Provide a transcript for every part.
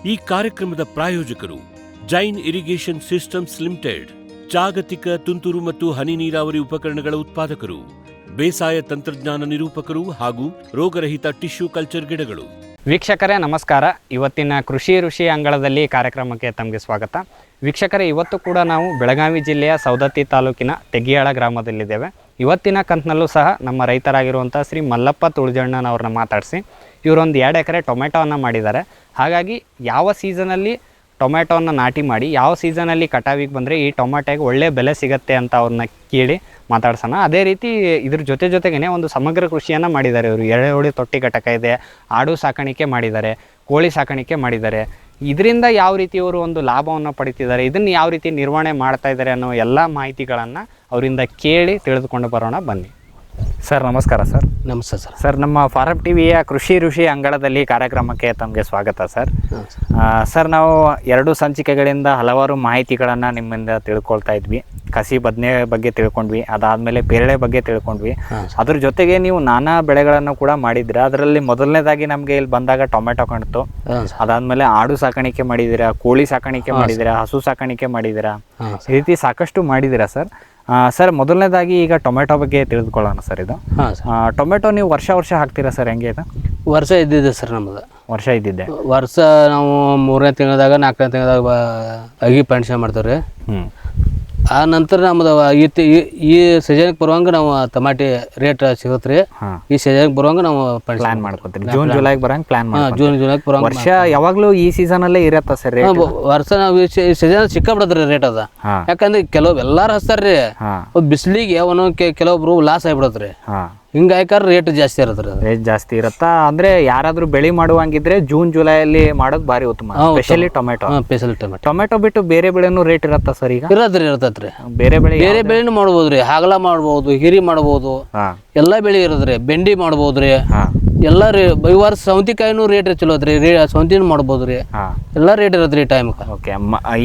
ಈ ಕಾರ್ಯಕ್ರಮದ ಪ್ರಾಯೋಜಕರು ಜೈನ್ ಇರಿಗೇಷನ್ ಸಿಸ್ಟಮ್ಸ್ ಲಿಮಿಟೆಡ್, ಜಾಗತಿಕ ತುಂತುರು ಮತ್ತು ಹನಿ ನೀರಾವರಿ ಉಪಕರಣಗಳ ಉತ್ಪಾದಕರು, ಬೇಸಾಯ ತಂತ್ರಜ್ಞಾನ ನಿರೂಪಕರು ಹಾಗೂ ರೋಗರಹಿತ ಟಿಶ್ಯೂ ಕಲ್ಚರ್ ಗಿಡಗಳು. ವೀಕ್ಷಕರೇ ನಮಸ್ಕಾರ. ಇವತ್ತಿನ ಕೃಷಿ ಋಷಿ ಅಂಗಳದಲ್ಲಿ ಕಾರ್ಯಕ್ರಮಕ್ಕೆ ತಮಗೆ ಸ್ವಾಗತ. ವೀಕ್ಷಕರೇ, ಇವತ್ತು ಕೂಡ ನಾವು ಬೆಳಗಾವಿ ಜಿಲ್ಲೆಯ ಸೌದತ್ತಿ ತಾಲೂಕಿನ ತೆಗಿಯಾಳ ಗ್ರಾಮದಲ್ಲಿದ್ದೇವೆ. ಇವತ್ತಿನ ಕಂತಿನಲ್ಲೂ ಸಹ ನಮ್ಮ ರೈತರಾಗಿರುವಂಥ ಶ್ರೀ ಮಲ್ಲಪ್ಪ ತುಳಜಣ್ಣನವ್ರನ್ನ ಮಾತಾಡಿಸಿ ಇವರೊಂದು 2 ಎಕರೆ ಟೊಮೆಟೋವನ್ನು ಮಾಡಿದ್ದಾರೆ. ಹಾಗಾಗಿ ಯಾವ ಸೀಸನಲ್ಲಿ ಟೊಮೆಟೋವನ್ನು ನಾಟಿ ಮಾಡಿ ಯಾವ ಸೀಸನಲ್ಲಿ ಕಟಾವಿಗೆ ಬಂದರೆ ಈ ಟೊಮೆಟೋಗೆ ಒಳ್ಳೆ ಬೆಲೆ ಸಿಗುತ್ತೆ ಅಂತ ಅವ್ರನ್ನ ಕೇಳಿ ಮಾತಾಡ್ಸೋಣ. ಅದೇ ರೀತಿ ಇದ್ರ ಜೊತೆಗೇ ಒಂದು ಸಮಗ್ರ ಕೃಷಿಯನ್ನು ಮಾಡಿದ್ದಾರೆ. ಇವರು ಎಳೆಹುಳಿ ತೊಟ್ಟಿ ಘಟಕ ಇದೆ, ಆಡು ಸಾಕಾಣಿಕೆ ಮಾಡಿದ್ದಾರೆ, ಕೋಳಿ ಸಾಕಾಣಿಕೆ ಮಾಡಿದ್ದಾರೆ. ಇದರಿಂದ ಯಾವ ರೀತಿ ಅವರು ಒಂದು ಲಾಭವನ್ನು ಪಡಿತಿದ್ದಾರೆ, ಇದನ್ನು ಯಾವ ರೀತಿ ನಿರ್ವಹಣೆ ಮಾಡ್ತಾ ಇದ್ದಾರೆ ಅನ್ನೋ ಎಲ್ಲ ಮಾಹಿತಿಗಳನ್ನು ಅವರಿಂದ ಕೇಳಿ ತಿಳಿದುಕೊಂಡು ಬರೋಣ ಬನ್ನಿ. ಸರ್ ನಮಸ್ಕಾರ. ಸರ್ ನಮಸ್ತೆ ಸರ್. ಸರ್, ನಮ್ಮ ಫಾರಂ ಟಿವಿಯ ಕೃಷಿ ಋಷಿ ಅಂಗಳದಲ್ಲಿ ಕಾರ್ಯಕ್ರಮಕ್ಕೆ ತಮಗೆ ಸ್ವಾಗತ ಸರ್. ಸರ್, ನಾವು 2 ಸಂಚಿಕೆಗಳಿಂದ ಹಲವಾರು ಮಾಹಿತಿಗಳನ್ನು ನಿಮ್ಮಿಂದ ತಿಳ್ಕೊಳ್ತಾ ಇದ್ವಿ. ಕಸಿ ಬದನೆ ಬಗ್ಗೆ ತಿಳ್ಕೊಂಡ್ವಿ, ಅದಾದಮೇಲೆ ಪೇರಳೆ ಬಗ್ಗೆ ತಿಳ್ಕೊಂಡ್ವಿ. ಅದ್ರ ಜೊತೆಗೆ ನೀವು ನಾನಾ ಬೆಳೆಗಳನ್ನು ಕೂಡ ಮಾಡಿದ್ದೀರಾ. ಅದರಲ್ಲಿ ಮೊದಲನೇದಾಗಿ ನಮಗೆ ಇಲ್ಲಿ ಬಂದಾಗ ಟೊಮೆಟೊ ಕಾಣ್ತು. ಅದಾದಮೇಲೆ ಆಡು ಸಾಕಾಣಿಕೆ ಮಾಡಿದ್ದೀರಾ, ಕೋಳಿ ಸಾಕಾಣಿಕೆ ಮಾಡಿದ್ದೀರಾ, ಹಸು ಸಾಕಾಣಿಕೆ ಮಾಡಿದ್ದೀರಾ, ಈ ರೀತಿ ಸಾಕಷ್ಟು ಮಾಡಿದ್ದೀರಾ ಸರ್. ಸರ್, ಮೊದಲನೇದಾಗಿ ಈಗ ಟೊಮೆಟೊ ಬಗ್ಗೆ ತಿಳಿದುಕೊಳ್ಳೋಣ ಸರ್. ಇದು ಟೊಮೆಟೊ ನೀವು ವರ್ಷ ಹಾಕ್ತೀರಾ ಸರ್? ಹೆಂಗೆ ಇದು? ವರ್ಷ ಇದ್ದಿದೆ ಸರ್. ನಮ್ಮದು ವರ್ಷ ಇದ್ದಿದ್ದೆ. ವರ್ಷ ನಾವು 3ನೇ ತಿಂಗಳದಾಗ 4ನೇ ತಿಂಗಳದಾಗ ಅಗಿ ಪೆನ್ಷನ್ ಮಾಡ್ತೇವೆ ರೀ. ಆ ನಂತರ ನಮ್ಮದು ಈ ಸೀಸನ್ಗೆ ಬರುವಂಗೆ ನಾವು ಟಮಾಟಿ ರೇಟ್ ಸಿಗುತ್ತೆ ರೀ. ಈ ಸೀಸನ್ಗೆ ಬರುವಂಗೆ ನಾವು ಪ್ಲಾನ್ ಮಾಡ್ಕೊತೀವಿ. ಜೂನ್ ಜುಲೈಗೆ ಬರೋಂಗೆ ಪ್ಲಾನ್ ಜುಲೈಗೆ ಬರುವಂಗೆ. ವರ್ಷ ಯಾವಾಗಲೂ ಈ ಸೀಸನಲ್ಲೇ ಇರತ್ತ ಸರ್? ವರ್ಷ ನಾವು ಈ ಸೀಸನ್ ಸಿಕ್ಕಾಬಿಡತ್ರಿ ರೇಟ್ ಅದ. ಯಾಕಂದ್ರೆ ಕೆಲವು ಎಲ್ಲಾರು ಹಚ್ತಾರ್ರಿ, ಬಿಸಿಲಿಗೆ ಒಂದೊಂದು ಕೆಲವೊಬ್ರು ಲಾಸ್ ಆಗಿಬಿಡತ್ರಿ. ಹಿಂಗಾಯ್ಕಾರ ರೇಟ್ ಜಾಸ್ತಿ ಇರತ್ರಿ. ರೇಟ್ ಜಾಸ್ತಿ ಇರತ್ತಾ? ಅಂದ್ರೆ ಯಾರಾದ್ರೂ ಬೆಳೆ ಮಾಡುವಂಗಿದ್ರೆ ಜೂನ್ ಜುಲೈಯಲ್ಲಿ ಮಾಡೋದು ಭಾರಿ ಉತ್ತಮ. Specially tomato. ಟೊಮೆಟೊ ಬಿಟ್ಟು ಬೇರೆ ಬೆಳೆನೂ ರೇಟ್ ಇರತ್ತಾ ಸರ್? ಈಗ ಇರತ್ರಿ. ಬೇರೆ ಬೆಳೆನೂ ಮಾಡ್ಬೋದ್ರಿ. ಹಾಗಲ ಮಾಡ್ಬೋದು, ಹಿರಿ ಮಾಡ್ಬೋದು, ಎಲ್ಲಾ ಬೆಳೆ ಇರತ್ರಿ. ಬೆಂಡಿ ಮಾಡ್ಬೋದ್ರಿ, ಎಲ್ಲ ಈ ವರ್ಷ ಸೌಂತಿಕಾಯಿನೂ ರೇಟ್ ಚಲೋ ಐತ್ರಿ. ಸೌಂತಿನೂ ಮಾಡ್ಬೋದ್ರಿ. ಎಲ್ಲಾ ರೇಟ್ ಇರತ್ರಿ ಟೈಮ್. ಓಕೆ.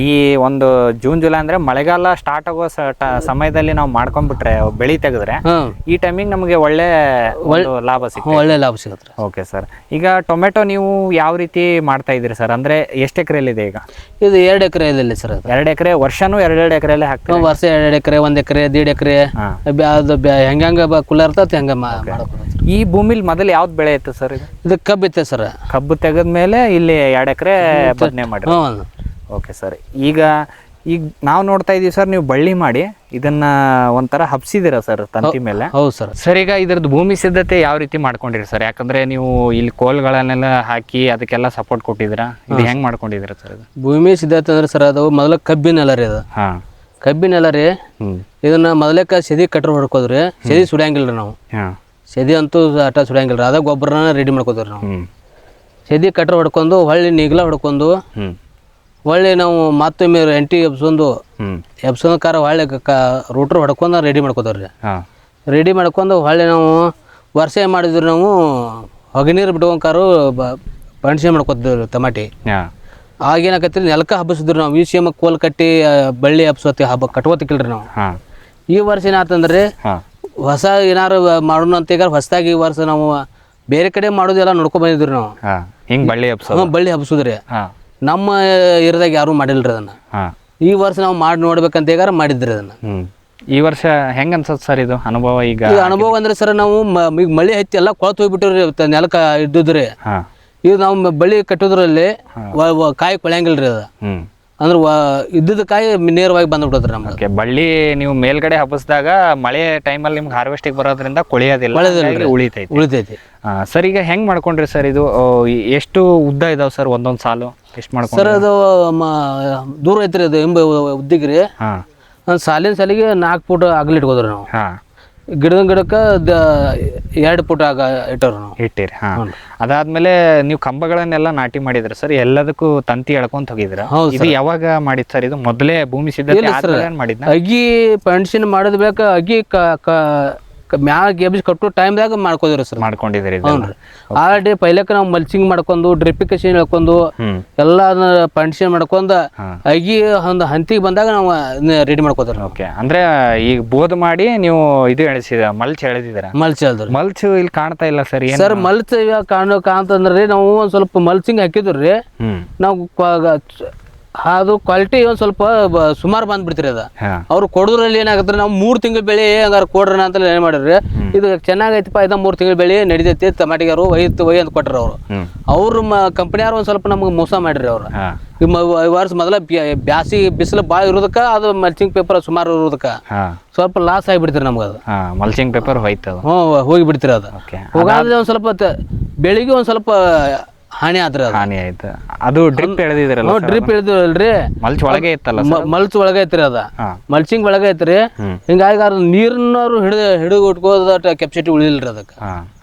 ಈ ಒಂದು ಜೂನ್ ಜುಲೈ ಅಂದ್ರೆ ಮಳೆಗಾಲ ಸ್ಟಾರ್ಟ್ ಆಗೋ ಸಮಯದಲ್ಲಿ ನಾವು ಮಾಡ್ಕೊಂಡ್ಬಿಟ್ರೆ ಬೆಳಿ ತೆಗೆದ್ರೆ ಈ ಟೈಮಿಗೆ ನಮಗೆ ಒಳ್ಳೆ ಲಾಭ ಸಿಗುತ್ತೆ. Okay sir. ಈಗ ಟೊಮೆಟೊ ನೀವು ಯಾವ ರೀತಿ ಮಾಡ್ತಾ ಇದ್ದೀರಿ ಸರ್? ಅಂದ್ರೆ ಎಷ್ಟು ಎಕರೆಯಲ್ಲಿ ಈಗ? ಇದು 2 ಎಕರೆಯಲ್ಲಿ ಸರ್. 2 ಎಕರೆ ವರ್ಷನೂ 2 ಎಕರೆಯಲ್ಲಿ ಹಾಕ್ತೀವಿ? ವರ್ಷ 2 ಎಕರೆ, 1 ಎಕರೆ, 1.5 ಎಕರೆ, ಹೆಂಗ ಕುಲ ಇರ್ತದೆ ಹಂಗ. ಈ ಭೂಮಿಲಿ ಮೊದಲು ಯಾವ್ದು ಬೆಳೆ ಇತ್ತು ಸರ್? ಇದು ಕಬ್ಬು ಇತ್ತೆ ಸರ್. ಕಬ್ಬು ತೆಗೆದ್ಮೇಲೆ ಇಲ್ಲಿ 2 ಎಕರೆ ಬದನೆ ಮಾಡಿ. Okay sir. ಈಗ ನಾವು ನೋಡ್ತಾ ಇದೀವಿ ಸರ್, ನೀವು ಬಳ್ಳಿ ಮಾಡಿ ಇದನ್ನ ಒಂಥರ ಹಬ್ಸಿದಿರ ಸರ್ ತಂತಿ ಮೇಲೆ? ಹೌದು ಸರ್. ಸರ್, ಈಗ ಇದ್ರದ್ದು ಭೂಮಿ ಸಿದ್ಧತೆ ಯಾವ ರೀತಿ ಮಾಡ್ಕೊಂಡಿರಿ ಸರ್? ಯಾಕಂದ್ರೆ ನೀವು ಇಲ್ಲಿ ಕೋಲ್ಗಳನ್ನೆಲ್ಲ ಹಾಕಿ ಅದಕ್ಕೆಲ್ಲ ಸಪೋರ್ಟ್ ಕೊಟ್ಟಿದ್ದೀರಾ. ಇದು ಹೆಂಗ್ ಮಾಡ್ಕೊಂಡಿದ್ದೀರಾ ಸರ್? ಇದು ಭೂಮಿ ಸಿದ್ಧತೆ ಅಂದ್ರೆ ಸರ್, ಅದು ಮೊದಲ ಕಬ್ಬಿನೆಲ್ಲ ರೀ. ಅದು ಕಬ್ಬಿನೆಲ್ಲ ರೀ. ಇದನ್ನ ಮೊದಲಕ್ಕ ಸೆದಿ ಕಟ್ರ ಹೊಡ್ಕೋದ್ರಿ. ಸೆದಿ ಸುಡಿಯಂಗಿಲ್ರಿ ನಾವು. ಸೆದಿ ಅಂತೂ ಆಟ ಸುಡಿಯಂಗಿಲ್ರಿ. ಅದ ಗೊಬ್ಬರನ ರೆಡಿ ಮಾಡ್ಕೋತೀವಿ ನಾವು. ಸೆದಿ ಕಟ್ರ ಹೊಡ್ಕೊಂಡು ಹೊಳ್ಳಿ ನೀಗ್ಲ ಹೊಡ್ಕೊಂಡು ಹೊಳ್ಳಿ ನಾವು ಮತ್ತೊಮ್ಮೆ ಎಂಟಿ ಎಬ್ಸೊಂದು ಕಾರ ಹೊಳ್ಳಿ ರೂಟ್ರ್ ಹೊಡ್ಕೊಂಡು ರೆಡಿ ಮಾಡ್ಕೋತೀವ್ರಿ. ರೆಡಿ ಮಾಡ್ಕೊಂಡು ಹೊಳ್ಳಿ ನಾವು ವರ್ಷ ಏನು ಮಾಡಿದ್ವಿ, ನಾವು ಹೊಗೆ ನೀರು ಬಿಟ್ಕೊಂಡ್ಕಾರು ಪಣಸೆ ಮಾಡ್ಕೋತಿದ್ವಿ ಟಮಾಟಿ. ಆಗೇನಾಕತ್ರಿ, ನೆಲಕ್ಕೆ ಹಬ್ಬಿಸಿದ್ರಿ ನಾವು. ಈ ಸೇಮ ಕೋಲ್ ಕಟ್ಟಿ ಬಳ್ಳಿ ಹಬ್ಸೋತಿ ಕಟ್ಕೋತಿಕ್ಕಿಲ್ರಿ ನಾವು. ಈ ವರ್ಷ ಏನಾತಂದ್ರಿ, ಹೊಸ ಏನಾರು ಮಾಡೋಣ ಅಂತ ಈಗ ಹೊಸದಾಗಿ ಈ ವರ್ಷ ನಾವು ಬೇರೆ ಕಡೆ ಮಾಡೋದೆಲ್ಲ ನೋಡ್ಕೊಂಡ್ ಬಂದಿದ್ರಿ ನಾವು. ಹಿಂಗ್ ಬಳ್ಳಿ ಹಬ್ಸುದ್ರಿ. ನಮ್ಮ ಏರಿಯಾದಾಗ ಯಾರು ಮಾಡಿಲ್ರಿ ಅದನ್ನ. ಈ ವರ್ಷ ನಾವು ಮಾಡಿ ನೋಡ್ಬೇಕಂತ ಈಗ ಮಾಡಿದ್ರಿ ಅದನ್ನ. ಈ ವರ್ಷ ಹೆಂಗ ಅನ್ಸತ್ ಸರ್ ಇದು ಅನುಭವ? ಈಗ ಅನುಭವ ಅಂದ್ರೆ ಸರ್, ನಾವು ಈಗ ಮಳಿ ಹತ್ತಿ ಎಲ್ಲ ಕೊಳತು ಹೋಗ್ಬಿಟ್ಟಿವ್ರಿ, ನೆಲಕ್ಕ ಇದ್ದುದ್ರಿ. ಈಗ ನಾವು ಬಳ್ಳಿ ಕಟ್ಟೋದ್ರಲ್ಲಿ ಕಾಯಿ ಕೊಳೆಯಂಗಿಲ್ರಿ ಅದು. ಅಂದ್ರೆ ಇದ್ದ ಕಾಯಿ ನೇರವಾಗಿ ಬಂದ್ಬಿಡತ್ರಿ ನಮ್ಗೆ. ಬಳ್ಳಿ ನೀವು ಮೇಲ್ಗಡೆ ಹಬ್ಬಿಸಿದಾಗ ಮಳೆ ಟೈಮಲ್ಲಿ ನಿಮ್ಗೆ ಹಾರ್ವೆಸ್ಟಿಗೆ ಬರೋದ್ರಿಂದ ಕೊಳೆಯೋದಿಲ್ಲ, ಉಳಿತೈತಿ. ಸರ್, ಈಗ ಹೆಂಗ್ ಮಾಡ್ಕೊಂಡ್ರಿ ಸರ್ ಇದು? ಎಷ್ಟು ಉದ್ದ ಇದಾವ್ ಸರ್ ಒಂದೊಂದ್ ಸಾಲು? ಎಷ್ಟು ಮಾಡ್ಕೊಂಡ್ರಿ ಸರ್? ಅದು ದೂರ ಐತ್ರಿ, ಅದು ಎಂಬ ಉದ್ದಿಗ್ರಿ. ಸಾಲಿನ ಸಾಲಿಗೆ 4 ಫೂಟ್ ಅಗಲ ಇಟ್ಕೋದ್ರಿ ನಾವು. ಗಿಡಕ್ಕೆ 2 ಫೂಟ್ ಇಟ್ಟವ್ರಿ ನಾವು. ಇಟ್ಟಿರಿ. ಅದಾದ್ಮೇಲೆ ನೀವು ಕಂಬಗಳನ್ನೆಲ್ಲ ನಾಟಿ ಮಾಡಿದ್ರಿ ಸರ್? ಎಲ್ಲದಕ್ಕೂ ತಂತಿ ಎಳ್ಕೊಂತ ಹೋಗಿದ್ರ? ಇದು ಯಾವಾಗ ಮಾಡಿದ್ ಸರ್? ಇದು ಮೊದಲೇ ಭೂಮಿ ಸಿದ್ಧತೆ ಮಾಡಿದ್ನ? ಅಗಿ ಪೆನ್ಷನ್ ಮಾಡೋದ್ ಬೇಕಾ? ಅಗಿ ಮ್ಯಾಗ ಎಬ್ಬಿಸಿ ಕಟ್ಟೋ ಟೈಮ್ದಾಗ ಮಾಡ್ಕೋದಿರಿ ಸರ್. ಮಾಡ್ಕೊಂಡಿದ್ದೀರಿ ಹ್ಞೂ ರೀ. ಆಲ್ರೆಡಿ ಪೈಲಕ್ಕೆ ನಾವು ಮಲ್ಚಿಂಗ್ ಮಾಡ್ಕೊಂಡು ಡ್ರಿಪ್ಪಿಕೇಶನ್ ಹೇಳ್ಕೊಂಡು ಎಲ್ಲ ಪಂಡಿಷನ್ ಮಾಡ್ಕೊಂಡು ಅಗಿ ಒಂದು ಹಂತಿಗೆ ಬಂದಾಗ ನಾವು ರೆಡಿ ಮಾಡ್ಕೋತೀವಿ. ಓಕೆ, ಅಂದ್ರೆ ಈಗ ಬೋದ್ ಮಾಡಿ ನೀವು ಇದು ಎಳಿಸಿದ ಮಲ್ಚ್ ಎಳೆದಿದ್ದೀರಾ? ಮಲ್ಚ್ ಹೇಳ್ದ್ರಿ. ಮಲ್ಚ್ ಇಲ್ಲಿ ಕಾಣ್ತಾ ಇಲ್ಲ ಸರ್. ಸರ್ ಮಲ್ಚ್ ಕಾಣ್ತಂದ್ರಿ ನಾವು ಒಂದ್ ಸ್ವಲ್ಪ ಮಲ್ಚಿಂಗ್ ಹಾಕಿದ್ರಿ. ನಾವು ಅದು ಕ್ವಾಲಿಟಿ ಒಂದ್ ಸ್ವಲ್ಪ ಸುಮಾರು ಬಂದ್ಬಿಡ್ತೀರಿ ಅದ. ಅವ್ರು ಕೊಡೋದ್ರಲ್ಲಿ ಏನಾಗತ್ರಿ, ನಾವು 3 ತಿಂಗಳ ಬೆಳೆ ಹಂಗಾರ ಕೊಡ್ರಣ ಅಂತ ಏನ್ ಮಾಡಿರಿ, ಇದು ಚೆನ್ನಾಗೈತಿಪ್ಪ ಇದ 3 ತಿಂಗಳ ಬೆಳೆ ನಡಿದೈತಿ ಟಮಾಟಿಗಾರು ಒಯ್ ಅಂತ ಕೊಟ್ರ ಅವ್ರು ಕಂಪನಿಯವ್ರು ಒಂದ್ ಸ್ವಲ್ಪ ನಮ್ಗೆ ಮೋಸ ಮಾಡ್ರಿ. ಅವ್ರು ವರ್ಷ ಮೊದಲ ಬ್ಯಾಸಿ ಬಿಸಿಲು ಭಾಳ ಇರೋದಕ್ಕ ಅದು ಮಲ್ಚಿಂಗ್ ಪೇಪರ್ ಸುಮಾರು ಇರೋದಕ್ಕ ಸ್ವಲ್ಪ ಲಾಸ್ ಆಗಿಬಿಡ್ತೀರಿ ನಮ್ಗೆ. ಅದು ಮಲ್ಚಿಂಗ್ ಪೇಪರ್ ಹೋಯ್ತು. ಹೋಗಿ ಬಿಡ್ತೀರಿ. ಅದು ಹೋಗಾದ್ರೆ ಒಂದ್ ಸ್ವಲ್ಪ ಬೆಳಿಗ್ಗೆ ಒಂದ್ ಸ್ವಲ್ಪ ಹಾನಿ ಆದ್ರೆ ಹಾನಿ ಆಯ್ತು. ಅದು ಡ್ರಿಪ್ ಎಳೆದಿದ್ರಲ್ಲ? ಡ್ರಿಪ್ ಎಳೆದಿರಲ್ರಿ, ಮಲ್ಚ್ ಒಳಗೆ ಇತ್ತಲ್ಲ? ಮಲ್ಚ್ ಒಳಗೆ ಐತ್ರಿ, ಅದ ಮಲ್ಚಿಂಗ್ ಒಳಗೆ ಐತ್ರಿ. ಹಿಂಗಾಗಿ ನೀರಿನವ್ರು ಹಿಡಿದು ಉಟ್ಕೋದ ಕೆಪಾಸಿಟಿ ಉಳಿಲ್ರಿ ಅದಕ್ಕೆ.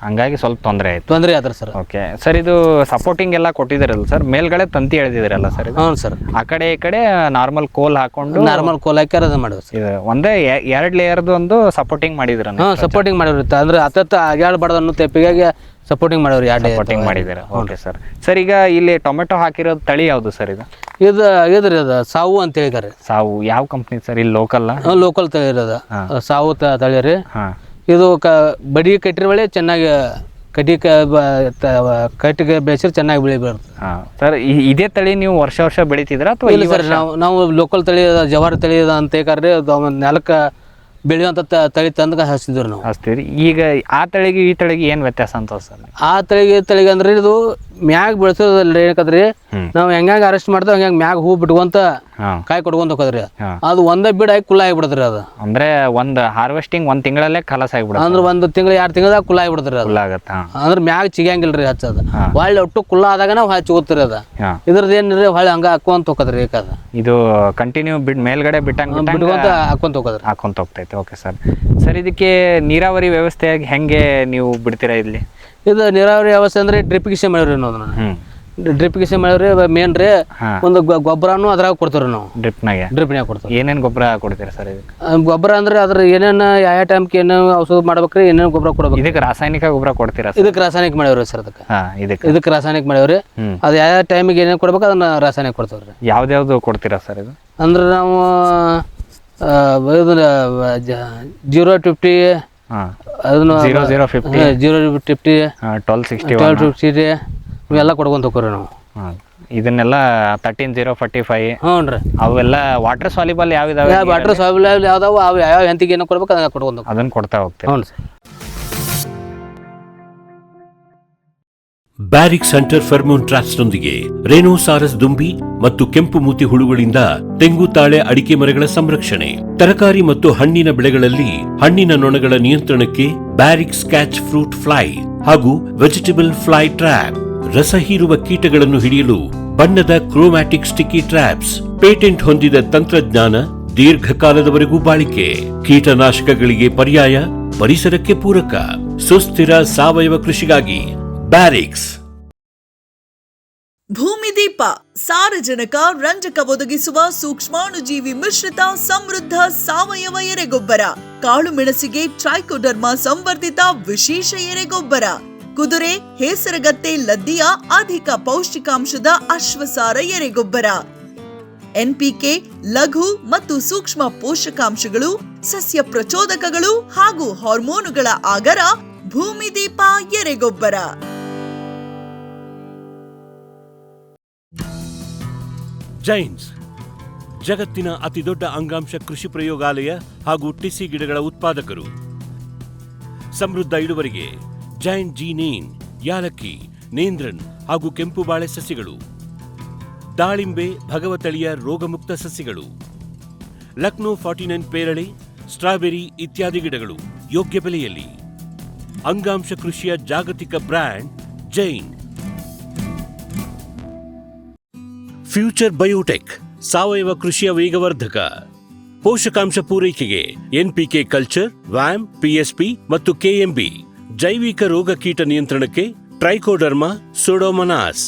ಹಂಗಾಗಿ ಸ್ವಲ್ಪ ತೊಂದರೆ ಆಯ್ತು ಸರ್. ಓಕೆ ಸರ್, ಇದು ಸಪೋರ್ಟಿಂಗ್ ಎಲ್ಲ ಕೊಟ್ಟಿದ್ದೀರಲ್ಲ ಸರ್? ಮೇಲ್ಗಡೆ ತಂತಿ ಎಳೆದಿದ್ರಲ್ಲ ಸರ್? ಹ್ಞೂ ಸರ್. ಆ ಕಡೆ ಈ ಕಡೆ ನಾರ್ಮಲ್ ಕೋಲ್ ಹಾಕೊಂಡು ನಾರ್ಮಲ್ ಕೋಲ್ ಹಾಕಿ ಅದ ಮಾಡಿದ್ವಿ ಸರ್. ಇದು ಒಂದೇ 2 ಲೇಯರ್ದು ಒಂದು ಸಪೋರ್ಟಿಂಗ್ ಮಾಡಿದ್ರ? ಹಾಂ, ಸಪೋರ್ಟಿಂಗ್ ಮಾಡಿರುತ್ತೆ. ಅಂದ್ರೆ ಹತ್ತ ಆಗ್ಯಾಡ್ಬಾರ್ದು ಅನ್ನೋ ತೆಪ್ಪಿಗಾಗಿ ಸಪೋರ್ಟಿಂಗ್ ಮಾಡೋರು. ಸಪೋರ್ಟಿಂಗ್ ಮಾಡಿದ್ದೀರಾ? Okay sir. ಸರ್, ಈಗ ಇಲ್ಲಿ ಟೊಮೆಟೊ ಹಾಕಿರೋದು ತಳಿ ಯಾವುದು ಸರ್? ಇದು ಇದ್ರಿ, ಅದು ಸಾವು ಅಂತ ಹೇಳಿದಾರೆ. ಸಾವು ಯಾವ ಕಂಪ್ನಿ ಸರ್? ಇಲ್ಲಿ ಲೋಕಲ್? ಲೋಕಲ್ ತಳಿ ಇರೋದ ಸಾವು ತಳಿ ರೀ. ಇದು ಬಡಿ ಕಟ್ಟಿರ ಬಳಿ ಚೆನ್ನಾಗಿ ಕಟ್ಟಿಗೆ ಬೆಳೆಸಿದ್ರೆ ಚೆನ್ನಾಗಿ ಬೆಳೆ ಬರುತ್ತೆ. ಸರ್, ಇದೇ ತಳಿ ನೀವು ವರ್ಷ ಬೆಳಿತಿದ್ರ ಅಥವಾ? ಇಲ್ಲ ಸರ್, ನಾವು ಲೋಕಲ್ ತಳಿ ಜವಾರಿ ತಳಿ ಅಂತ ಹೇಳ್ರಿ, ನೆಲಕ್ಕೆ ಬೆಳೆಯುವಂಥ ತಳಿ ತಂದ ಹಚ್ತಿದ್ರು ನಾವು. ಹಚ್ತೀರಿ. ಈಗ ಆ ತಳಿಗೆ ಈ ತಳಿಗೆ ಏನು ವ್ಯತ್ಯಾಸ ಅಂತ ಸರ್? ಆ ತಳಿಗೆ ಅಂದ್ರೆ ಇದು ಮ್ಯಾಗ ಬೆಳೆಸೋದಲ್ರಿ. ಏನಕ್ಕಂದ್ರಿ ನಾವು ಹೆಂಗ ಅರೆಸ್ಟ್ ಮಾಡ್ತಾವ ಹಂಗ ಮ್ಯಾಗ ಹೂ ಬಿಟ್ಕೊಂತ ಕಾಯಿ ಕೊಡ್ಕೊಂತ ಹೋಗೋದ್ರಿ. ಅದು ಒಂದೇ ಬಿಡ್ ಆಗಿ ಕುಲ್ಲ ಆಗಿಬಿಡದ್ರಿ. ಅದು ಅಂದ್ರೆ ಒಂದ್ ಹಾರ್ವೆಸ್ಟಿಂಗ್ 1 ತಿಂಗಳಲ್ಲೇ ಖಲಾಸ್ ಆಗಿಬಿಡ. ಅಂದ್ರೆ 1 ತಿಂಗಳು 2 ತಿಂಗಳದಾಗ ಕುಲ್ಲ ಆಗಿಬಿಡದ್ರಿ. ಅದು ಅಂದ್ರೆ ಮ್ಯಾಗ ಚಿಗಿಯಂಗಿಲ್ರಿ ಹಚ್ಚದ. ಹೊಳ್ಳಿ ಒಟ್ಟು ಕುಲ್ಲ ಆದಾಗ ನಾವು ಹಚ್ಕೋತೀರಿ. ಅದ ಇದ್ರದ್ದು ಏನ್ರಿ ಹೊಳ್ಳಿ ಹಂಗ ಹಾಕೊಂತ ಹೋಗೋದ್ರಿ. ಏಕದ ಇದು ಕಂಟಿನ್ಯೂ ಮೇಲ್ಗಡೆ ಬಿಟ್ಕೊಂತ ಹಾಕೊಂತ ಹೋಗೋದ್ರಿ, ಹಾಕೊಂತ ಹೋಗ್ತೈತೆ. Okay sir. ಸರ್, ಇದಕ್ಕೆ ನೀರಾವರಿ ವ್ಯವಸ್ಥೆಯಾಗಿ ಹೆಂಗೆ ನೀವು ಬಿಡ್ತೀರಾ ಇಲ್ಲಿ? ಇದು ನೀರಾವರಿ ವ್ಯವಸ್ಥೆ ಅಂದ್ರೆ ಡ್ರಿಪ್ಪಿಗೇಷನ್ ಮಾಡಿವ್ರಿ ನಾವು. ಡ್ರಿಪ್ಪಿಗೇಷನ್ ಮಾಡಿವ್ರಿ. ಮೇನ್ ರೀ ಒಂದು ಗೊಬ್ಬರನು ಅದ್ರಾಗ ಕೊಡ್ತೀವಿ ನಾವು. ಡ್ರಿಪ್ನಾಗ ಕೊಡ್ತೀವಿ. ಏನೇನು ಗೊಬ್ಬರ ಕೊಡ್ತೀರಾ ಸರ್? ಗೊಬ್ಬರ ಅಂದ್ರೆ ಅದ್ರ ಏನೇನು ಯಾವ ಟೈಮ್ಗೆ ಏನೇನು ಔಷಧ ಮಾಡ್ಬೇಕ್ರಿ, ಏನೇನು ಗೊಬ್ಬರ ಕೊಡ್ಬೇಕು. ಇದಕ್ಕೆ ರಾಸಾಯನಿಕ ಗೊಬ್ಬರ ಕೊಡ್ತೀರಾ? ಇದಕ್ಕೆ ರಾಸಾಯನಿಕ ಮಾಡಿವ್ರಿ ಸರ್. ಇದಕ್ಕೆ ರಾಸಾಯನಿಕ ಮಾಡಿವ್ರಿ. ಅದು ಯಾವ ಟೈಮಿಗೆ ಏನೇನು ಕೊಡ್ಬೇಕು ಅದನ್ನ ರಾಸಾಯನಿಕ ಕೊಡ್ತೀವ್ರಿ. ಯಾವ್ದು ಕೊಡ್ತೀರಾ ಸರ್ ಇದು? ಅಂದ್ರೆ ನಾವು 050 ಅದನ್ನು 0050 050 1260 ಇವೆಲ್ಲ ಕೊಡ್ಕೊಂತ ಹೋಗ್ರಿ ನಾವು. ಇದನ್ನೆಲ್ಲ 13045. ಹ್ಞೂ ರೀ. ಅವೆಲ್ಲ ವಾಟರ್ ಸಾಲ್ಯುಬಲ್ ಯಾವ್ದಾವ? ವಾಟರ್ ಸಾಲ್ಯುಬಲ್ ಯಾವ್ದಾವ ಅವು ಯಾವ ಹೆಂತಿಗೆ ಏನೋ ಕೊಡ್ಬೇಕು ಅದನ್ನ ಕೊಡ್ಕೊಂಡು ಅದನ್ನ ಕೊಡ್ತಾ ಹೋಗ್ತೀವಿ. ಹ್ಞೂ ಸರ್. ಬ್ಯಾರಿಕ್ಸ್ ಹಂಟರ್ ಫೆರ್ಮೋನ್ ಟ್ರಾಪ್ಸ್ನೊಂದಿಗೆ ರೇನೋಸಾರಸ್ ದುಂಬಿ ಮತ್ತು ಕೆಂಪು ಮೂತಿ ಹುಳುಗಳಿಂದ ತೆಂಗು, ತಾಳೆ, ಅಡಿಕೆ ಮರಗಳ ಸಂರಕ್ಷಣೆ. ತರಕಾರಿ ಮತ್ತು ಹಣ್ಣಿನ ಬೆಳೆಗಳಲ್ಲಿ ಹಣ್ಣಿನ ನೊಣಗಳ ನಿಯಂತ್ರಣಕ್ಕೆ ಬ್ಯಾರಿಕ್ಸ್ ಕ್ಯಾಚ್ ಫ್ರೂಟ್ ಫ್ಲೈ ಹಾಗೂ ವೆಜಿಟೇಬಲ್ ಫ್ಲೈ ಟ್ರ್ಯಾಪ್. ರಸ ಹೀರುವ ಕೀಟಗಳನ್ನು ಹಿಡಿಯಲು ಬಣ್ಣದ ಕ್ರೋಮ್ಯಾಟಿಕ್ ಸ್ಟಿಕ್ಕಿ ಟ್ರ್ಯಾಪ್ಸ್. ಪೇಟೆಂಟ್ ಹೊಂದಿದ ತಂತ್ರಜ್ಞಾನ, ದೀರ್ಘಕಾಲದವರೆಗೂ ಬಾಳಿಕೆ. ಕೀಟನಾಶಕಗಳಿಗೆ ಪರ್ಯಾಯ, ಪರಿಸರಕ್ಕೆ ಪೂರಕ, ಸುಸ್ಥಿರ ಸಾವಯವ ಕೃಷಿಗಾಗಿ ಬ್ಯಾರಿಕ್ಸ್. ಭೂಮಿದೀಪ ಸಾರಜನಕ, ರಂಜಕ ಒದಗಿಸುವ ಸೂಕ್ಷ್ಮಾಣುಜೀವಿ ಮಿಶ್ರಿತ ಸಮೃದ್ಧ ಸಾವಯವ ಎರೆಗೊಬ್ಬರ. ಕಾಳು ಮೆಣಸಿಗೆ ಟ್ರೈಕೋಡರ್ಮಾ ಸಂವರ್ಧಿತ ವಿಶೇಷ ಎರೆಗೊಬ್ಬರ. ಕುದುರೆ, ಹೇಸರಗತ್ತೆ, ಲದ್ದಿಯ ಅಧಿಕ ಪೌಷ್ಟಿಕಾಂಶದ ಅಶ್ವಸಾರ ಎರೆಗೊಬ್ಬರ. ಎನ್ಪಿಕೆ, ಲಘು ಮತ್ತು ಸೂಕ್ಷ್ಮ ಪೋಷಕಾಂಶಗಳು, ಸಸ್ಯ ಪ್ರಚೋದಕಗಳು ಹಾಗೂ ಹಾರ್ಮೋನುಗಳ ಆಗರ. ಭೂಮಿದೀಪ ಎರೆಗೊಬ್ಬರ. ಜೈನ್ಸ್ ಜಗತ್ತಿನ ಅತಿದೊಡ್ಡ ಅಂಗಾಂಶ ಕೃಷಿ ಪ್ರಯೋಗಾಲಯ ಹಾಗೂ ಟಿಸಿ ಗಿಡಗಳ ಉತ್ಪಾದಕರು. ಸಮೃದ್ಧ ಇಳುವರಿಗೆ ಜೈನ್ ಜೀನೇನ್, ಯಾಲಕ್ಕಿ, ನೇಂದ್ರನ್ ಹಾಗೂ ಕೆಂಪು ಬಾಳೆ ಸಸಿಗಳು, ದಾಳಿಂಬೆ, ಭಗವತಳಿಯ ರೋಗಮುಕ್ತ ಸಸಿಗಳು, ಲಕ್ನೋ 49 ಪೇರಳೆ, ಸ್ಟ್ರಾಬೆರಿ ಇತ್ಯಾದಿ ಗಿಡಗಳು ಯೋಗ್ಯ ಬೆಲೆಯಲ್ಲಿ. ಅಂಗಾಂಶ ಕೃಷಿಯ ಜಾಗತಿಕ ಬ್ರ್ಯಾಂಡ್ ಜೈನ್. ಫ್ಯೂಚರ್ ಬಯೋಟೆಕ್ ಸಾವಯವ ಕೃಷಿಯ ವೇಗವರ್ಧಕ. ಪೋಷಕಾಂಶ ಪೂರೈಕೆಗೆ ಎನ್ಪಿಕೆ ಕಲ್ಚರ್, ವ್ಯಾಮ್, ಪಿಎಸ್ಪಿ ಮತ್ತು ಕೆಎಂಬಿ. ಜೈವಿಕ ರೋಗ ಕೀಟ ನಿಯಂತ್ರಣಕ್ಕೆ ಟ್ರೈಕೋಡರ್ಮಾ, ಸೂಡೋಮೊನಾಸ್.